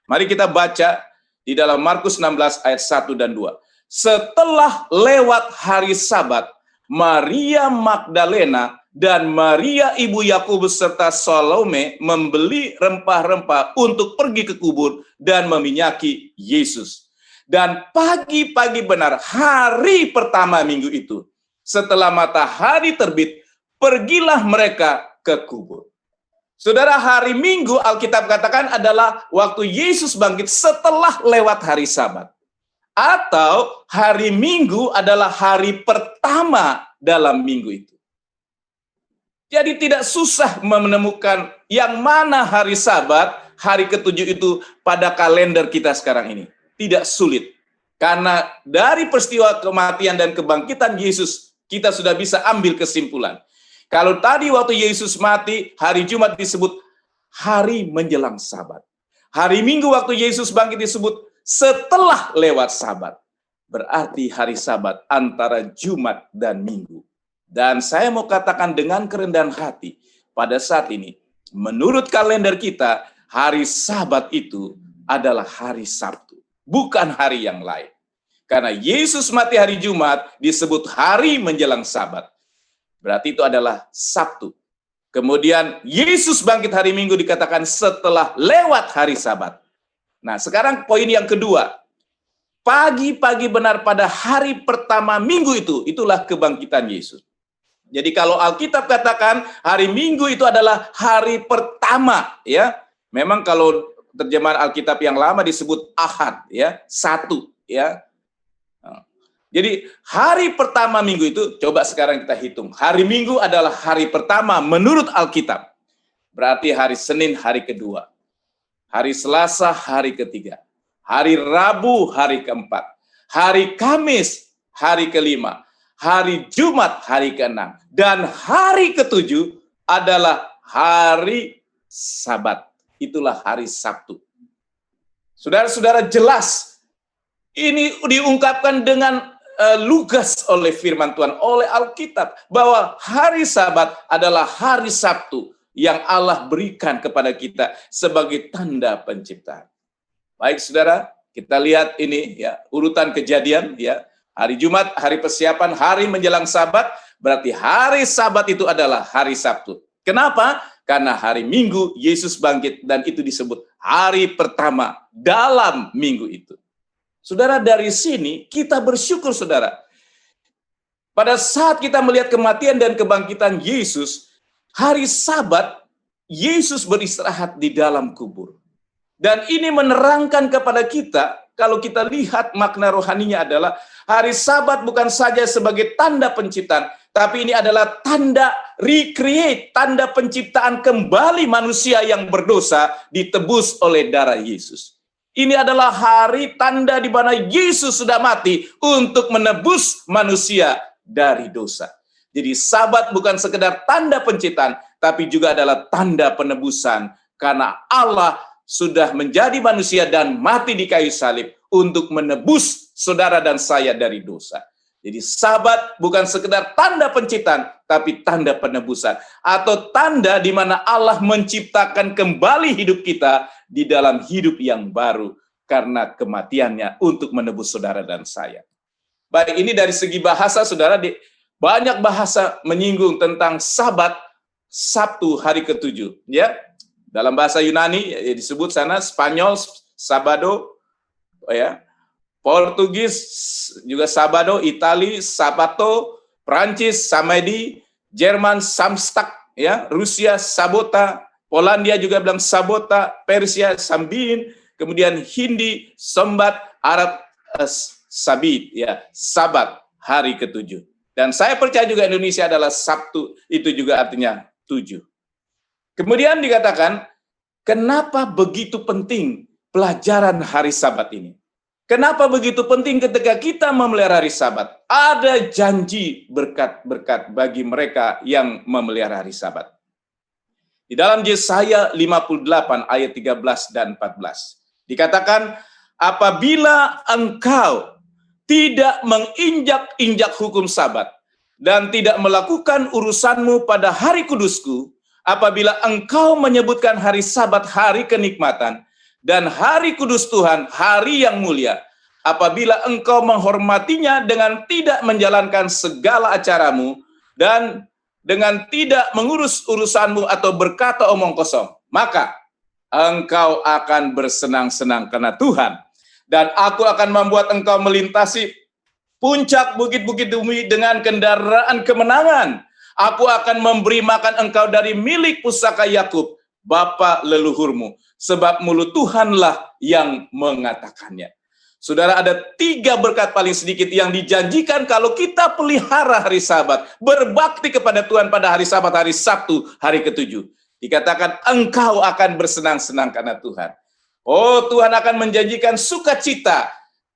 Mari kita baca di dalam Markus 16 ayat 1 dan 2. Setelah lewat hari Sabat, Maria Magdalena dan Maria ibu Yakobus serta Salome membeli rempah-rempah untuk pergi ke kubur dan meminyaki Yesus. Dan pagi-pagi benar hari pertama minggu itu, setelah matahari terbit, pergilah mereka ke kubur. Saudara, hari Minggu Alkitab katakan adalah waktu Yesus bangkit setelah lewat hari Sabat. Atau hari Minggu adalah hari pertama dalam minggu itu. Jadi tidak susah menemukan yang mana hari Sabat, hari ketujuh itu pada kalender kita sekarang ini. Tidak sulit. Karena dari peristiwa kematian dan kebangkitan Yesus, kita sudah bisa ambil kesimpulan. Kalau tadi waktu Yesus mati, hari Jumat disebut hari menjelang Sabat. Hari Minggu waktu Yesus bangkit disebut setelah lewat Sabat. Berarti hari Sabat antara Jumat dan Minggu. Dan saya mau katakan dengan kerendahan hati, pada saat ini, menurut kalender kita, hari Sabat itu adalah hari Sabtu, bukan hari yang lain. Karena Yesus mati hari Jumat disebut hari menjelang Sabat. Berarti itu adalah Sabtu. Kemudian Yesus bangkit hari Minggu dikatakan setelah lewat hari Sabat. Nah, sekarang poin yang kedua. Pagi-pagi benar pada hari pertama minggu itu, itulah kebangkitan Yesus. Jadi kalau Alkitab katakan hari Minggu itu adalah hari pertama, ya. Memang kalau terjemahan Alkitab yang lama disebut Ahad, ya, satu, ya. Jadi hari pertama minggu itu, coba sekarang kita hitung. Hari Minggu adalah hari pertama menurut Alkitab. Berarti hari Senin hari kedua. Hari Selasa hari ketiga. Hari Rabu hari keempat. Hari Kamis hari kelima. Hari Jumat hari keenam. Dan hari ketujuh adalah hari Sabat. Itulah hari Sabtu. Saudara-saudara, jelas ini diungkapkan dengan lugas oleh firman Tuhan, oleh Alkitab, bahwa hari Sabat adalah hari Sabtu yang Allah berikan kepada kita sebagai tanda penciptaan. Baik saudara, kita lihat ini ya, urutan kejadian ya. Hari Jumat, hari persiapan, hari menjelang Sabat, berarti hari Sabat itu adalah hari Sabtu. Kenapa? Karena hari Minggu Yesus bangkit dan itu disebut hari pertama dalam minggu itu. Saudara, dari sini kita bersyukur saudara. Pada saat kita melihat kematian dan kebangkitan Yesus, hari Sabat, Yesus beristirahat di dalam kubur. Dan ini menerangkan kepada kita, kalau kita lihat makna rohaninya adalah, hari Sabat bukan saja sebagai tanda penciptaan, tapi ini adalah tanda recreate, tanda penciptaan kembali manusia yang berdosa ditebus oleh darah Yesus. Ini adalah hari tanda di mana Yesus sudah mati untuk menebus manusia dari dosa. Jadi Sabat bukan sekedar tanda penciptaan, tapi juga adalah tanda penebusan. Karena Allah sudah menjadi manusia dan mati di kayu salib untuk menebus saudara dan saya dari dosa. Jadi Sabat bukan sekedar tanda penciptaan, tapi tanda penebusan. Atau tanda di mana Allah menciptakan kembali hidup kita di dalam hidup yang baru karena kematiannya untuk menebus saudara dan saya. Baik, ini dari segi bahasa saudara, banyak bahasa menyinggung tentang Sabat, Sabtu hari ketujuh. Ya, dalam bahasa Yunani disebut sana Spanyol, Sabado, ya. Portugis juga Sabado, Itali, Sabato, Prancis, Samedi, Jerman, Samstag, ya, Rusia, Sabota, Polandia juga bilang Sabota, Persia, Sambin, kemudian Hindi, Sombat, Arab, Sabit, ya, Sabat, hari ketujuh. Dan saya percaya juga Indonesia adalah Sabtu, itu juga artinya 7. Kemudian dikatakan, kenapa begitu penting pelajaran hari Sabat ini? Kenapa begitu penting ketika kita memelihara hari Sabat? Ada janji berkat-berkat bagi mereka yang memelihara hari Sabat. Di dalam Yesaya 58 ayat 13 dan 14 dikatakan, apabila engkau tidak menginjak-injak hukum Sabat dan tidak melakukan urusanmu pada hari kudusku, apabila engkau menyebutkan hari Sabat hari kenikmatan, dan hari kudus Tuhan hari yang mulia, apabila engkau menghormatinya dengan tidak menjalankan segala acaramu, dan dengan tidak mengurus urusanmu atau berkata omong kosong, maka engkau akan bersenang-senang karena Tuhan, dan aku akan membuat engkau melintasi puncak bukit-bukit bumi dengan kendaraan kemenangan. Aku akan memberi makan engkau dari milik pusaka Yakub, bapa leluhurmu, sebab mulut Tuhanlah yang mengatakannya. Saudara, ada 3 berkat paling sedikit yang dijanjikan kalau kita pelihara hari Sabat, berbakti kepada Tuhan pada hari Sabat, hari Sabtu, hari ke-7. Dikatakan engkau akan bersenang-senang karena Tuhan. Oh, Tuhan akan menjanjikan sukacita.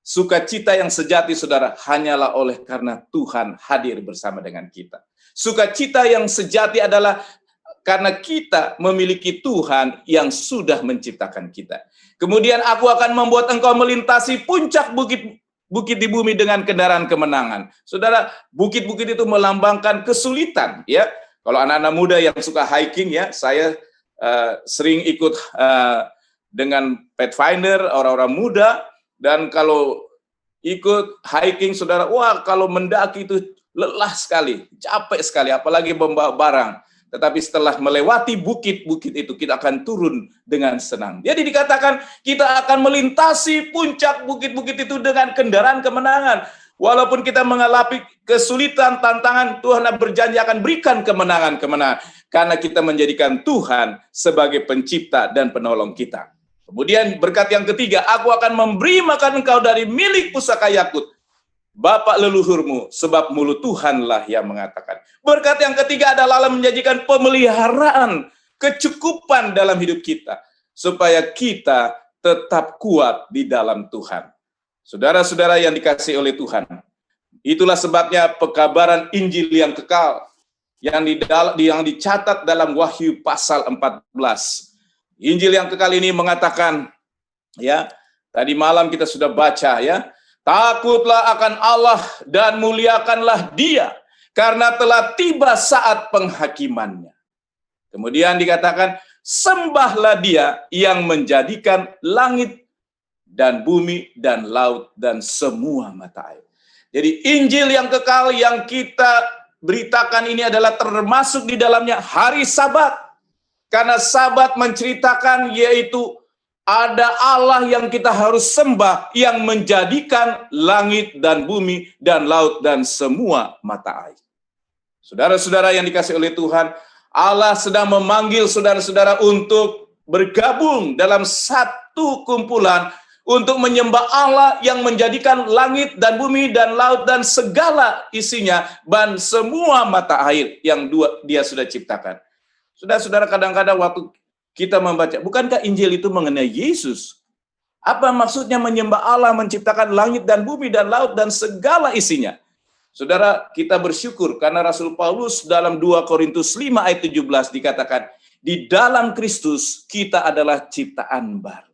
Sukacita yang sejati, saudara, hanyalah oleh karena Tuhan hadir bersama dengan kita. Sukacita yang sejati adalah karena kita memiliki Tuhan yang sudah menciptakan kita. Kemudian aku akan membuat engkau melintasi puncak bukit di bumi dengan kendaraan kemenangan. Saudara, bukit-bukit itu melambangkan kesulitan, ya. Kalau anak-anak muda yang suka hiking, ya, saya sering ikut dengan Pathfinder, orang-orang muda, dan kalau ikut hiking, saudara, wah, kalau mendaki itu lelah sekali, capek sekali, apalagi membawa barang. Tetapi setelah melewati bukit-bukit itu, kita akan turun dengan senang. Jadi dikatakan kita akan melintasi puncak bukit-bukit itu dengan kendaraan kemenangan. Walaupun kita mengalami kesulitan, tantangan, Tuhan berjanji akan berikan kemenangan-kemenangan. Karena kita menjadikan Tuhan sebagai pencipta dan penolong kita. Kemudian berkat yang ketiga, aku akan memberi makan engkau dari milik pusaka Yakub, bapa leluhurmu, sebab mulut Tuhanlah yang mengatakan. Berkat yang ketiga adalah menjanjikan pemeliharaan, kecukupan dalam hidup kita, supaya kita tetap kuat di dalam Tuhan. Saudara-saudara yang dikasihi oleh Tuhan, itulah sebabnya pekabaran Injil yang kekal, yang dicatat dalam Wahyu pasal 14. Injil yang kekal ini mengatakan, ya, tadi malam kita sudah baca, ya, takutlah akan Allah dan muliakanlah Dia, karena telah tiba saat penghakimannya. Kemudian dikatakan, sembahlah Dia yang menjadikan langit dan bumi dan laut dan semua mata air. Jadi Injil yang kekal yang kita beritakan ini adalah termasuk di dalamnya hari Sabat. Karena Sabat menceritakan yaitu ada Allah yang kita harus sembah, yang menjadikan langit dan bumi dan laut dan semua mata air. Saudara-saudara yang dikasihi oleh Tuhan, Allah sedang memanggil saudara-saudara untuk bergabung dalam satu kumpulan untuk menyembah Allah yang menjadikan langit dan bumi dan laut dan segala isinya dan semua mata air yang Dia sudah ciptakan. Saudara-saudara, kadang-kadang waktu kita membaca, bukankah Injil itu mengenai Yesus? Apa maksudnya menyembah Allah, menciptakan langit dan bumi dan laut dan segala isinya? Saudara, kita bersyukur karena Rasul Paulus dalam 2 Korintus 5 ayat 17 dikatakan, di dalam Kristus kita adalah ciptaan baru.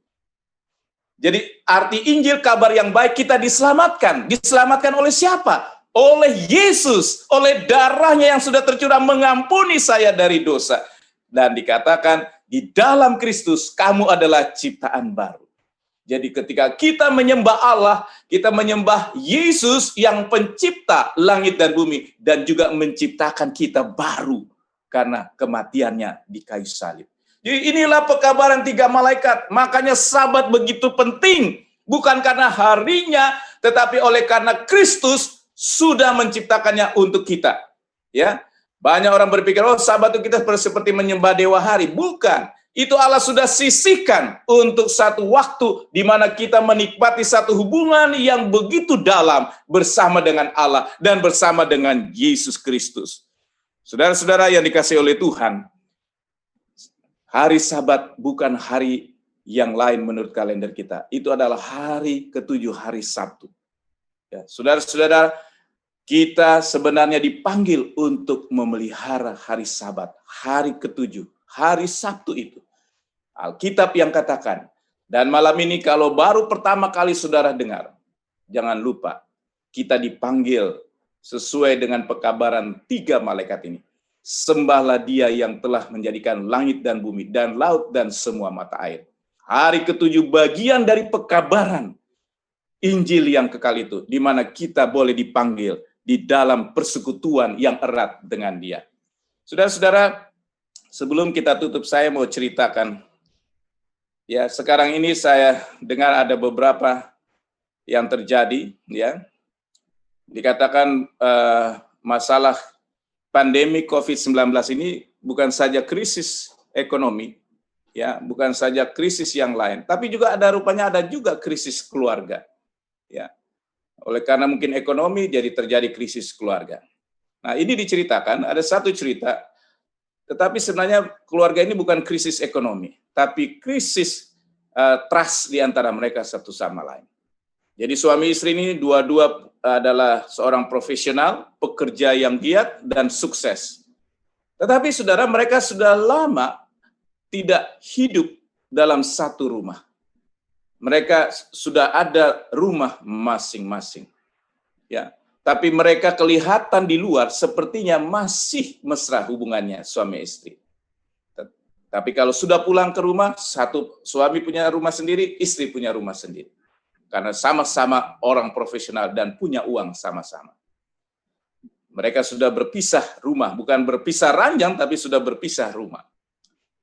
Jadi arti Injil, kabar yang baik, kita diselamatkan. Diselamatkan oleh siapa? Oleh Yesus, oleh darahnya yang sudah tercurah mengampuni saya dari dosa. Dan dikatakan, di dalam Kristus kamu adalah ciptaan baru. Jadi ketika kita menyembah Allah, kita menyembah Yesus yang pencipta langit dan bumi, dan juga menciptakan kita baru karena kematiannya di kayu salib. Jadi inilah pekabaran 3 malaikat. Makanya Sabat begitu penting, bukan karena harinya, tetapi oleh karena Kristus sudah menciptakannya untuk kita. Ya, banyak orang berpikir, oh Sabat itu kita seperti menyembah dewa hari. Bukan. Itu Allah sudah sisihkan untuk satu waktu di mana kita menikmati satu hubungan yang begitu dalam bersama dengan Allah dan bersama dengan Yesus Kristus. Saudara-saudara yang dikasihi oleh Tuhan, hari Sabat bukan hari yang lain menurut kalender kita. Itu adalah hari ke-7, hari Sabtu. Ya, saudara-saudara, kita sebenarnya dipanggil untuk memelihara hari Sabat, hari ke-7, hari Sabtu itu. Alkitab yang katakan, dan malam ini kalau baru pertama kali saudara dengar, jangan lupa, kita dipanggil sesuai dengan pekabaran 3 malaikat ini. Sembahlah Dia yang telah menjadikan langit dan bumi dan laut dan semua mata air. Hari ke-7 bagian dari pekabaran Injil yang kekal itu, di mana kita boleh dipanggil di dalam persekutuan yang erat dengan Dia. Saudara-saudara, sebelum kita tutup, saya mau ceritakan. Ya, sekarang ini saya dengar ada beberapa yang terjadi, ya. Dikatakan masalah pandemi COVID-19 ini bukan saja krisis ekonomi, ya, bukan saja krisis yang lain, tapi juga rupanya ada juga krisis keluarga, ya. Oleh karena mungkin ekonomi, jadi terjadi krisis keluarga. Nah, ini diceritakan, ada satu cerita, tetapi sebenarnya keluarga ini bukan krisis ekonomi, tapi krisis trust di antara mereka satu sama lain. Jadi suami istri ini dua-dua adalah seorang profesional, pekerja yang giat dan sukses. Tetapi saudara, mereka sudah lama tidak hidup dalam satu rumah. Mereka sudah ada rumah masing-masing. Ya, tapi mereka kelihatan di luar sepertinya masih mesra hubungannya suami istri. Tapi kalau sudah pulang ke rumah, satu suami punya rumah sendiri, istri punya rumah sendiri. Karena sama-sama orang profesional dan punya uang sama-sama. Mereka sudah berpisah rumah, bukan berpisah ranjang, tapi sudah berpisah rumah.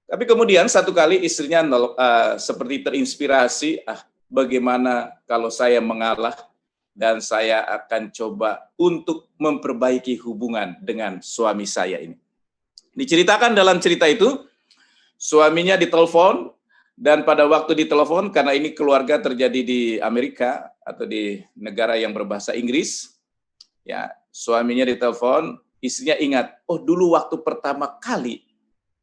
Tapi kemudian satu kali istrinya seperti terinspirasi, bagaimana kalau saya mengalah dan saya akan coba untuk memperbaiki hubungan dengan suami saya ini. Diceritakan dalam cerita itu, suaminya ditelepon, dan pada waktu ditelepon, karena ini keluarga terjadi di Amerika atau di negara yang berbahasa Inggris, ya, suaminya ditelepon, istrinya ingat, oh dulu waktu pertama kali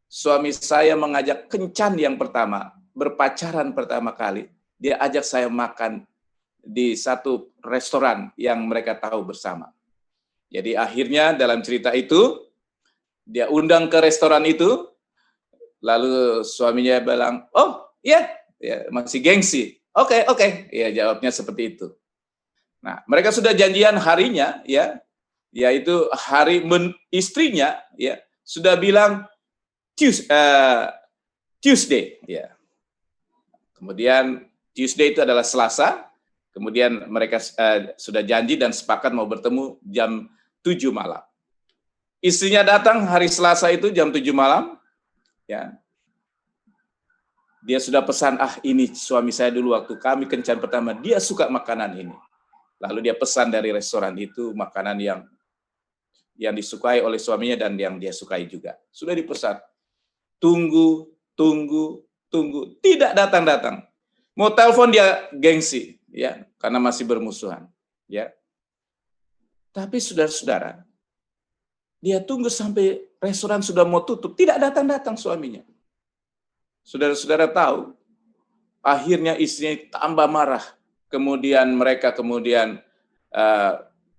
suami saya mengajak kencan yang pertama, berpacaran pertama kali, dia ajak saya makan di satu restoran yang mereka tahu bersama. Jadi akhirnya dalam cerita itu, dia undang ke restoran itu, lalu suaminya bilang, oh iya, ya, masih gengsi. Oke, ya jawabnya seperti itu. Nah, mereka sudah janjian harinya, ya, yaitu hari istrinya, ya, sudah bilang Tuesday, ya. Kemudian Tuesday itu adalah Selasa. Kemudian mereka sudah janji dan sepakat mau bertemu jam 7 malam. Istrinya datang hari Selasa itu jam 7 malam. Ya. Dia sudah pesan, ini suami saya dulu waktu kami kencan pertama, dia suka makanan ini. Lalu dia pesan dari restoran itu makanan yang disukai oleh suaminya dan yang dia sukai juga. Sudah dipesan. Tunggu, tidak datang-datang. Mau telepon dia gengsi, ya, karena masih bermusuhan, ya. Tapi saudara-saudara, dia tunggu sampai restoran sudah mau tutup, tidak datang-datang suaminya. Saudara-saudara tahu, akhirnya istrinya tambah marah. Kemudian mereka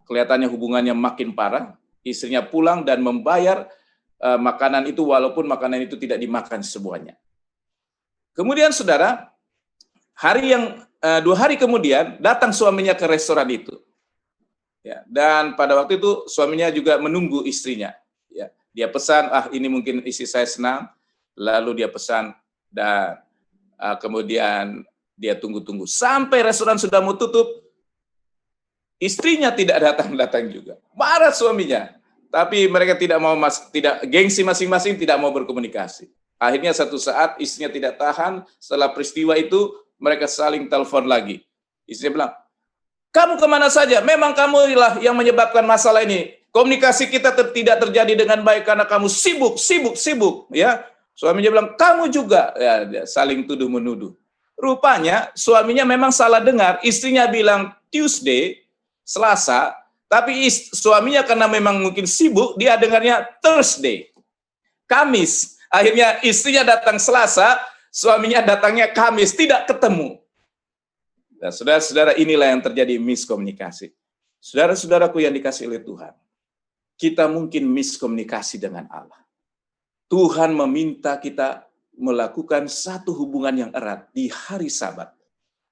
kelihatannya hubungannya makin parah. Istrinya pulang dan membayar makanan itu walaupun makanan itu tidak dimakan semuanya. Kemudian saudara, 2 hari kemudian datang suaminya ke restoran itu. Ya, dan pada waktu itu suaminya juga menunggu istrinya. Ya, dia pesan, ini mungkin istri saya senang. Lalu dia pesan dan kemudian dia tunggu-tunggu sampai restoran sudah mau tutup. Istrinya tidak datang-datang juga. Marah suaminya. Tapi mereka tidak gengsi masing-masing tidak mau berkomunikasi. Akhirnya satu saat istrinya tidak tahan, setelah peristiwa itu mereka saling telepon lagi. Istrinya bilang, kamu kemana saja? Memang kamulah yang menyebabkan masalah ini. Komunikasi kita tidak terjadi dengan baik karena kamu sibuk. Ya, suaminya bilang, kamu juga. Ya, saling tuduh-menuduh. Rupanya suaminya memang salah dengar. Istrinya bilang Tuesday, Selasa, tapi suaminya karena memang mungkin sibuk, dia dengarnya Thursday, Kamis. Akhirnya istrinya datang Selasa, suaminya datangnya Kamis, tidak ketemu. Nah, saudara-saudara, inilah yang terjadi miskomunikasi. Saudara-saudaraku yang dikasihi oleh Tuhan, kita mungkin miskomunikasi dengan Allah. Tuhan meminta kita melakukan satu hubungan yang erat di hari Sabat,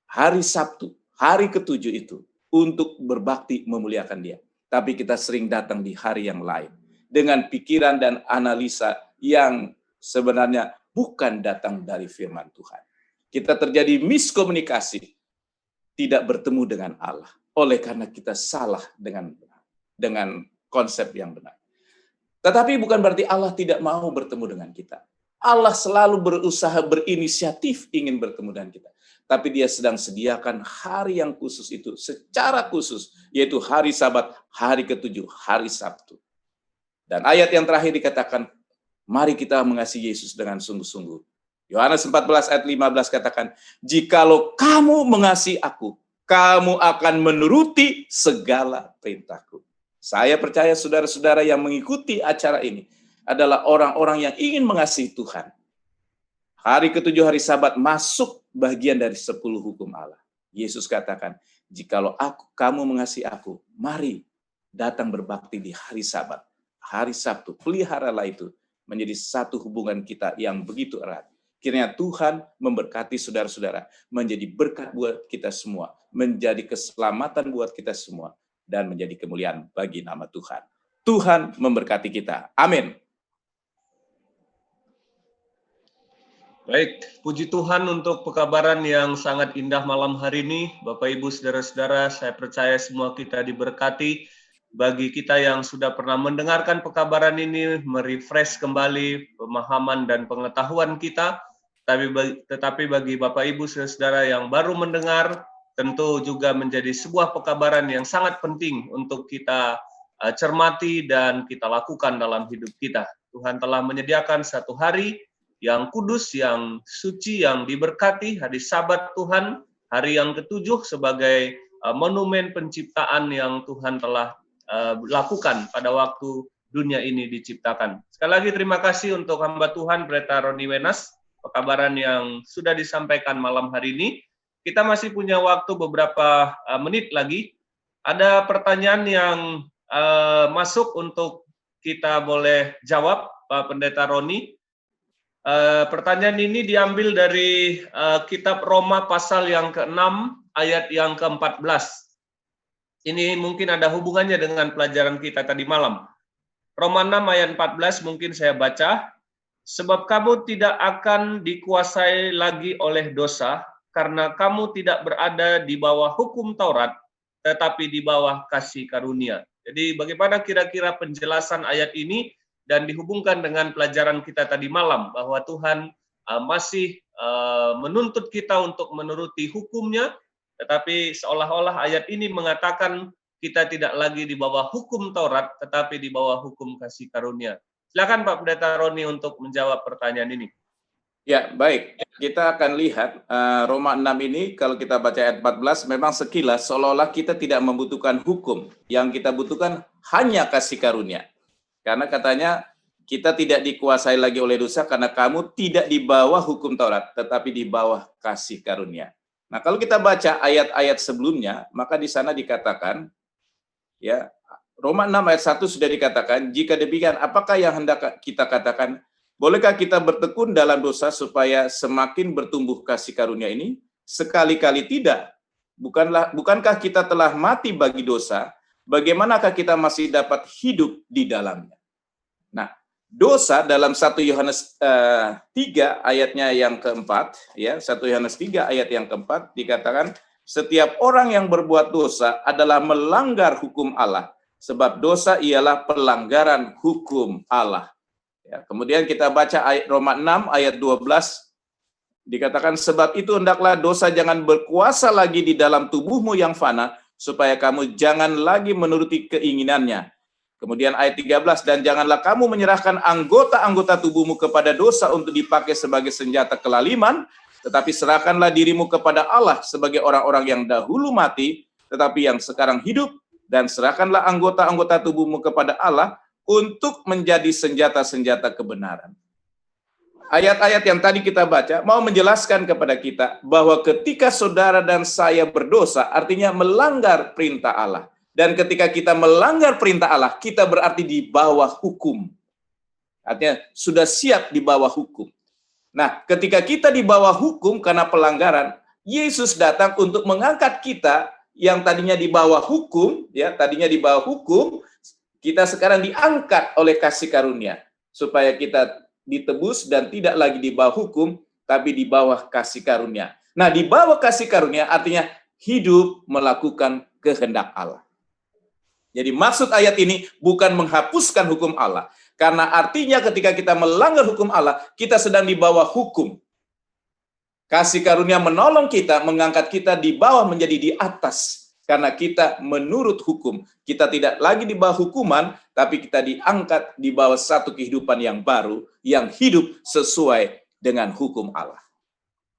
hari Sabtu, hari ke-7 itu, untuk berbakti memuliakan Dia. tapi kita sering datang di hari yang lain dengan pikiran dan analisa yang sebenarnya bukan datang dari firman Tuhan. Kita terjadi miskomunikasi, tidak bertemu dengan Allah. Oleh karena kita salah dengan konsep yang benar. Tetapi bukan berarti Allah tidak mau bertemu dengan kita. Allah selalu berusaha berinisiatif ingin bertemu dengan kita. Tapi dia sedang sediakan hari yang khusus itu secara khusus, yaitu hari Sabat, hari ke-7, hari Sabtu. Dan ayat yang terakhir dikatakan, mari kita mengasihi Yesus dengan sungguh-sungguh. Yohanes 14 ayat 15 katakan, jikalau kamu mengasihi aku, kamu akan menuruti segala perintahku. Saya percaya saudara-saudara yang mengikuti acara ini adalah orang-orang yang ingin mengasihi Tuhan. Hari ke-7 hari Sabat masuk bagian dari 10 hukum Allah. Yesus katakan, jikalau kamu mengasihi aku, mari datang berbakti di hari Sabat, hari Sabtu. Peliharalah itu menjadi satu hubungan kita yang begitu erat. Kiranya Tuhan memberkati saudara-saudara, menjadi berkat buat kita semua, menjadi keselamatan buat kita semua, dan menjadi kemuliaan bagi nama Tuhan. Tuhan memberkati kita. Amin. Baik, puji Tuhan untuk pekabaran yang sangat indah malam hari ini. Bapak, Ibu, Saudara-saudara, saya percaya semua kita diberkati. Bagi kita yang sudah pernah mendengarkan pekabaran ini, merefresh kembali pemahaman dan pengetahuan kita. Tetapi bagi Bapak, Ibu, Saudara-saudara yang baru mendengar, tentu juga menjadi sebuah pekabaran yang sangat penting untuk kita cermati dan kita lakukan dalam hidup kita. Tuhan telah menyediakan satu hari yang kudus, yang suci, yang diberkati, hari Sabat Tuhan, hari yang ke-7 sebagai monumen penciptaan yang Tuhan telah lakukan pada waktu dunia ini diciptakan. Sekali lagi terima kasih untuk hamba Tuhan Pendeta Roni Wenas, pekabaran yang sudah disampaikan malam hari ini. Kita masih punya waktu beberapa menit lagi. Ada pertanyaan yang masuk untuk kita boleh jawab, Pak Pendeta Roni. Pertanyaan ini diambil dari kitab Roma pasal yang ke-6 ayat yang ke-14. Ini mungkin ada hubungannya dengan pelajaran kita tadi malam. Roma 6 ayat 14 mungkin saya baca. Sebab kamu tidak akan dikuasai lagi oleh dosa, karena kamu tidak berada di bawah hukum Taurat, tetapi di bawah kasih karunia. Jadi bagaimana kira-kira penjelasan ayat ini dan dihubungkan dengan pelajaran kita tadi malam, bahwa Tuhan masih menuntut kita untuk menuruti hukumnya, tetapi seolah-olah ayat ini mengatakan kita tidak lagi di bawah hukum Taurat, tetapi di bawah hukum kasih karunia. Silakan Pak Pendeta Roni untuk menjawab pertanyaan ini. Ya, baik. Kita akan lihat Roma 6 ini, kalau kita baca ayat 14, memang sekilas seolah-olah kita tidak membutuhkan hukum. Yang kita butuhkan hanya kasih karunia. Karena katanya kita tidak dikuasai lagi oleh dosa karena kamu tidak di bawah hukum Taurat, tetapi di bawah kasih karunia. Nah, kalau kita baca ayat-ayat sebelumnya, maka di sana dikatakan, ya, Roma 6 ayat 1 sudah dikatakan, jika demikian, apakah yang hendak kita katakan? Bolehkah kita bertekun dalam dosa supaya semakin bertumbuh kasih karunia ini? Sekali-kali tidak. Bukankah kita telah mati bagi dosa? Bagaimanakah kita masih dapat hidup di dalamnya? Nah, dosa dalam 1 Yohanes 3 ayatnya yang keempat, ya, 1 Yohanes 3 ayat yang keempat dikatakan, setiap orang yang berbuat dosa adalah melanggar hukum Allah, sebab dosa ialah pelanggaran hukum Allah. Ya, kemudian kita baca ayat Roma 6 ayat 12, dikatakan, sebab itu hendaklah dosa jangan berkuasa lagi di dalam tubuhmu yang fana, supaya kamu jangan lagi menuruti keinginannya. Kemudian ayat 13, dan janganlah kamu menyerahkan anggota-anggota tubuhmu kepada dosa untuk dipakai sebagai senjata kelaliman, tetapi serahkanlah dirimu kepada Allah sebagai orang-orang yang dahulu mati, tetapi yang sekarang hidup, dan serahkanlah anggota-anggota tubuhmu kepada Allah untuk menjadi senjata-senjata kebenaran. Ayat-ayat yang tadi kita baca mau menjelaskan kepada kita bahwa ketika saudara dan saya berdosa, artinya melanggar perintah Allah. Dan ketika kita melanggar perintah Allah, kita berarti di bawah hukum. Artinya sudah siap di bawah hukum. Nah, ketika kita di bawah hukum karena pelanggaran, Yesus datang untuk mengangkat kita yang tadinya di bawah hukum, ya, tadinya di bawah hukum, kita sekarang diangkat oleh kasih karunia supaya kita ditebus dan tidak lagi di bawah hukum, tapi di bawah kasih karunia. Nah, di bawah kasih karunia artinya hidup melakukan kehendak Allah. Jadi maksud ayat ini bukan menghapuskan hukum Allah, karena artinya ketika kita melanggar hukum Allah, kita sedang di bawah hukum. Kasih karunia menolong kita, mengangkat kita di bawah menjadi di atas. Karena kita menurut hukum. Kita tidak lagi di bawah hukuman, tapi kita diangkat di bawah satu kehidupan yang baru, yang hidup sesuai dengan hukum Allah.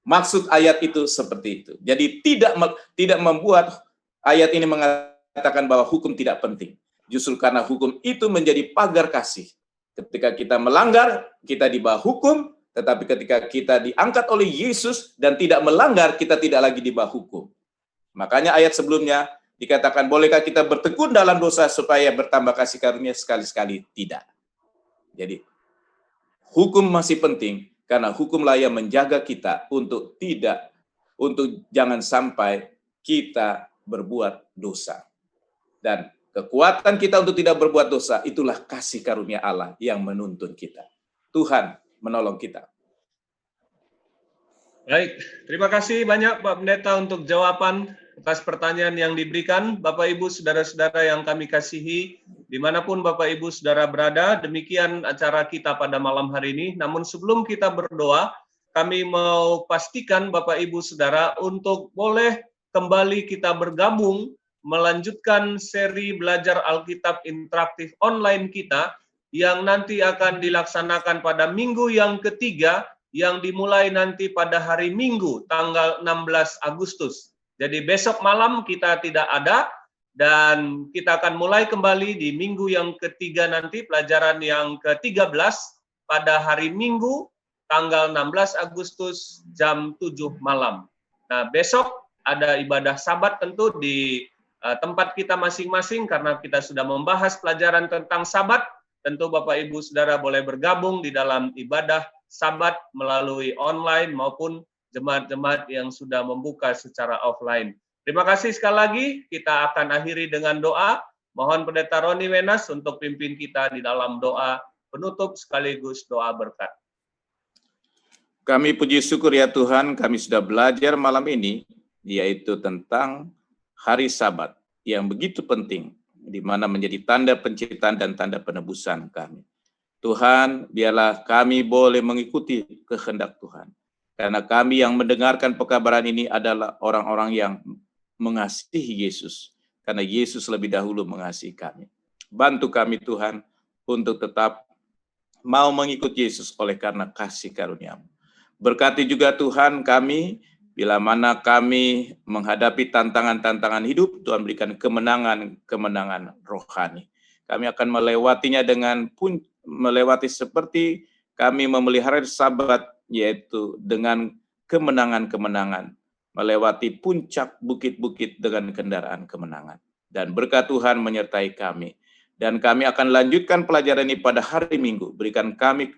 Maksud ayat itu seperti itu. Jadi tidak membuat ayat ini mengatakan bahwa hukum tidak penting. Justru karena hukum itu menjadi pagar kasih. Ketika kita melanggar, kita di bawah hukum, tetapi ketika kita diangkat oleh Yesus dan tidak melanggar, kita tidak lagi di bawah hukum. Makanya ayat sebelumnya dikatakan, bolehkah kita bertekun dalam dosa supaya bertambah kasih karunia? Sekali-sekali tidak. Jadi, hukum masih penting, karena hukumlah yang menjaga kita untuk jangan sampai kita berbuat dosa. Dan kekuatan kita untuk tidak berbuat dosa, itulah kasih karunia Allah yang menuntun kita. Tuhan menolong kita. Baik, terima kasih banyak Pak Pendeta untuk jawaban atas pertanyaan yang diberikan. Bapak Ibu saudara-saudara yang kami kasihi, dimanapun Bapak Ibu saudara berada, demikian acara kita pada malam hari ini. Namun sebelum kita berdoa, kami mau pastikan Bapak Ibu saudara untuk boleh kembali kita bergabung melanjutkan seri belajar Alkitab interaktif online kita yang nanti akan dilaksanakan pada minggu yang ketiga, yang dimulai nanti pada hari Minggu tanggal 16 Agustus. Jadi besok malam kita tidak ada, dan kita akan mulai kembali di minggu yang ketiga nanti, pelajaran yang ke-13 pada hari Minggu tanggal 16 Agustus jam 7 malam. Nah, besok ada ibadah Sabat tentu di tempat kita masing-masing, karena kita sudah membahas pelajaran tentang Sabat. Tentu Bapak Ibu Saudara boleh bergabung di dalam ibadah Sabat melalui online maupun jemaat-jemaat yang sudah membuka secara offline. Terima kasih sekali lagi. Kita akan akhiri dengan doa. Mohon Pendeta Roni Wenas untuk pimpin kita di dalam doa penutup sekaligus doa berkat. Kami puji syukur ya Tuhan, kami sudah belajar malam ini, yaitu tentang hari Sabat yang begitu penting, di mana menjadi tanda penciptaan dan tanda penebusan kami. Tuhan, biarlah kami boleh mengikuti kehendak Tuhan. Karena kami yang mendengarkan pekabaran ini adalah orang-orang yang mengasihi Yesus. Karena Yesus lebih dahulu mengasihi kami. Bantu kami Tuhan untuk tetap mau mengikuti Yesus oleh karena kasih karunia-Mu. Berkati juga Tuhan kami, bila mana kami menghadapi tantangan-tantangan hidup, Tuhan berikan kemenangan rohani. Kami akan melewatinya melewati seperti kami memelihara Sabat, yaitu dengan kemenangan-kemenangan, melewati puncak bukit-bukit dengan kendaraan kemenangan. Dan berkat Tuhan menyertai kami. Dan kami akan lanjutkan pelajaran ini pada hari Minggu. Berikan kami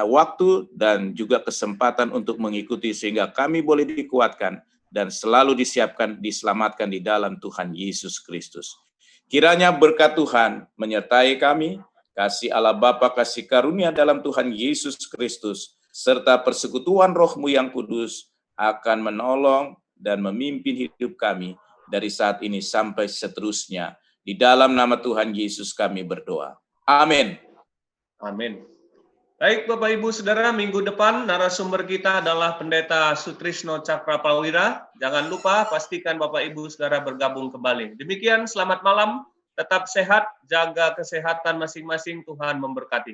waktu dan juga kesempatan untuk mengikuti, sehingga kami boleh dikuatkan dan selalu disiapkan, diselamatkan di dalam Tuhan Yesus Kristus. Kiranya berkat Tuhan menyertai kami, kasih Allah Bapa, kasih karunia dalam Tuhan Yesus Kristus, serta persekutuan Roh-Mu yang kudus akan menolong dan memimpin hidup kami dari saat ini sampai seterusnya. Di dalam nama Tuhan Yesus kami berdoa. Amin. Amin. Baik Bapak Ibu Saudara, minggu depan narasumber kita adalah Pendeta Sutrisno Cakraprawira. Jangan lupa pastikan Bapak Ibu Saudara bergabung kembali. Demikian, selamat malam, tetap sehat, jaga kesehatan masing-masing, Tuhan memberkati.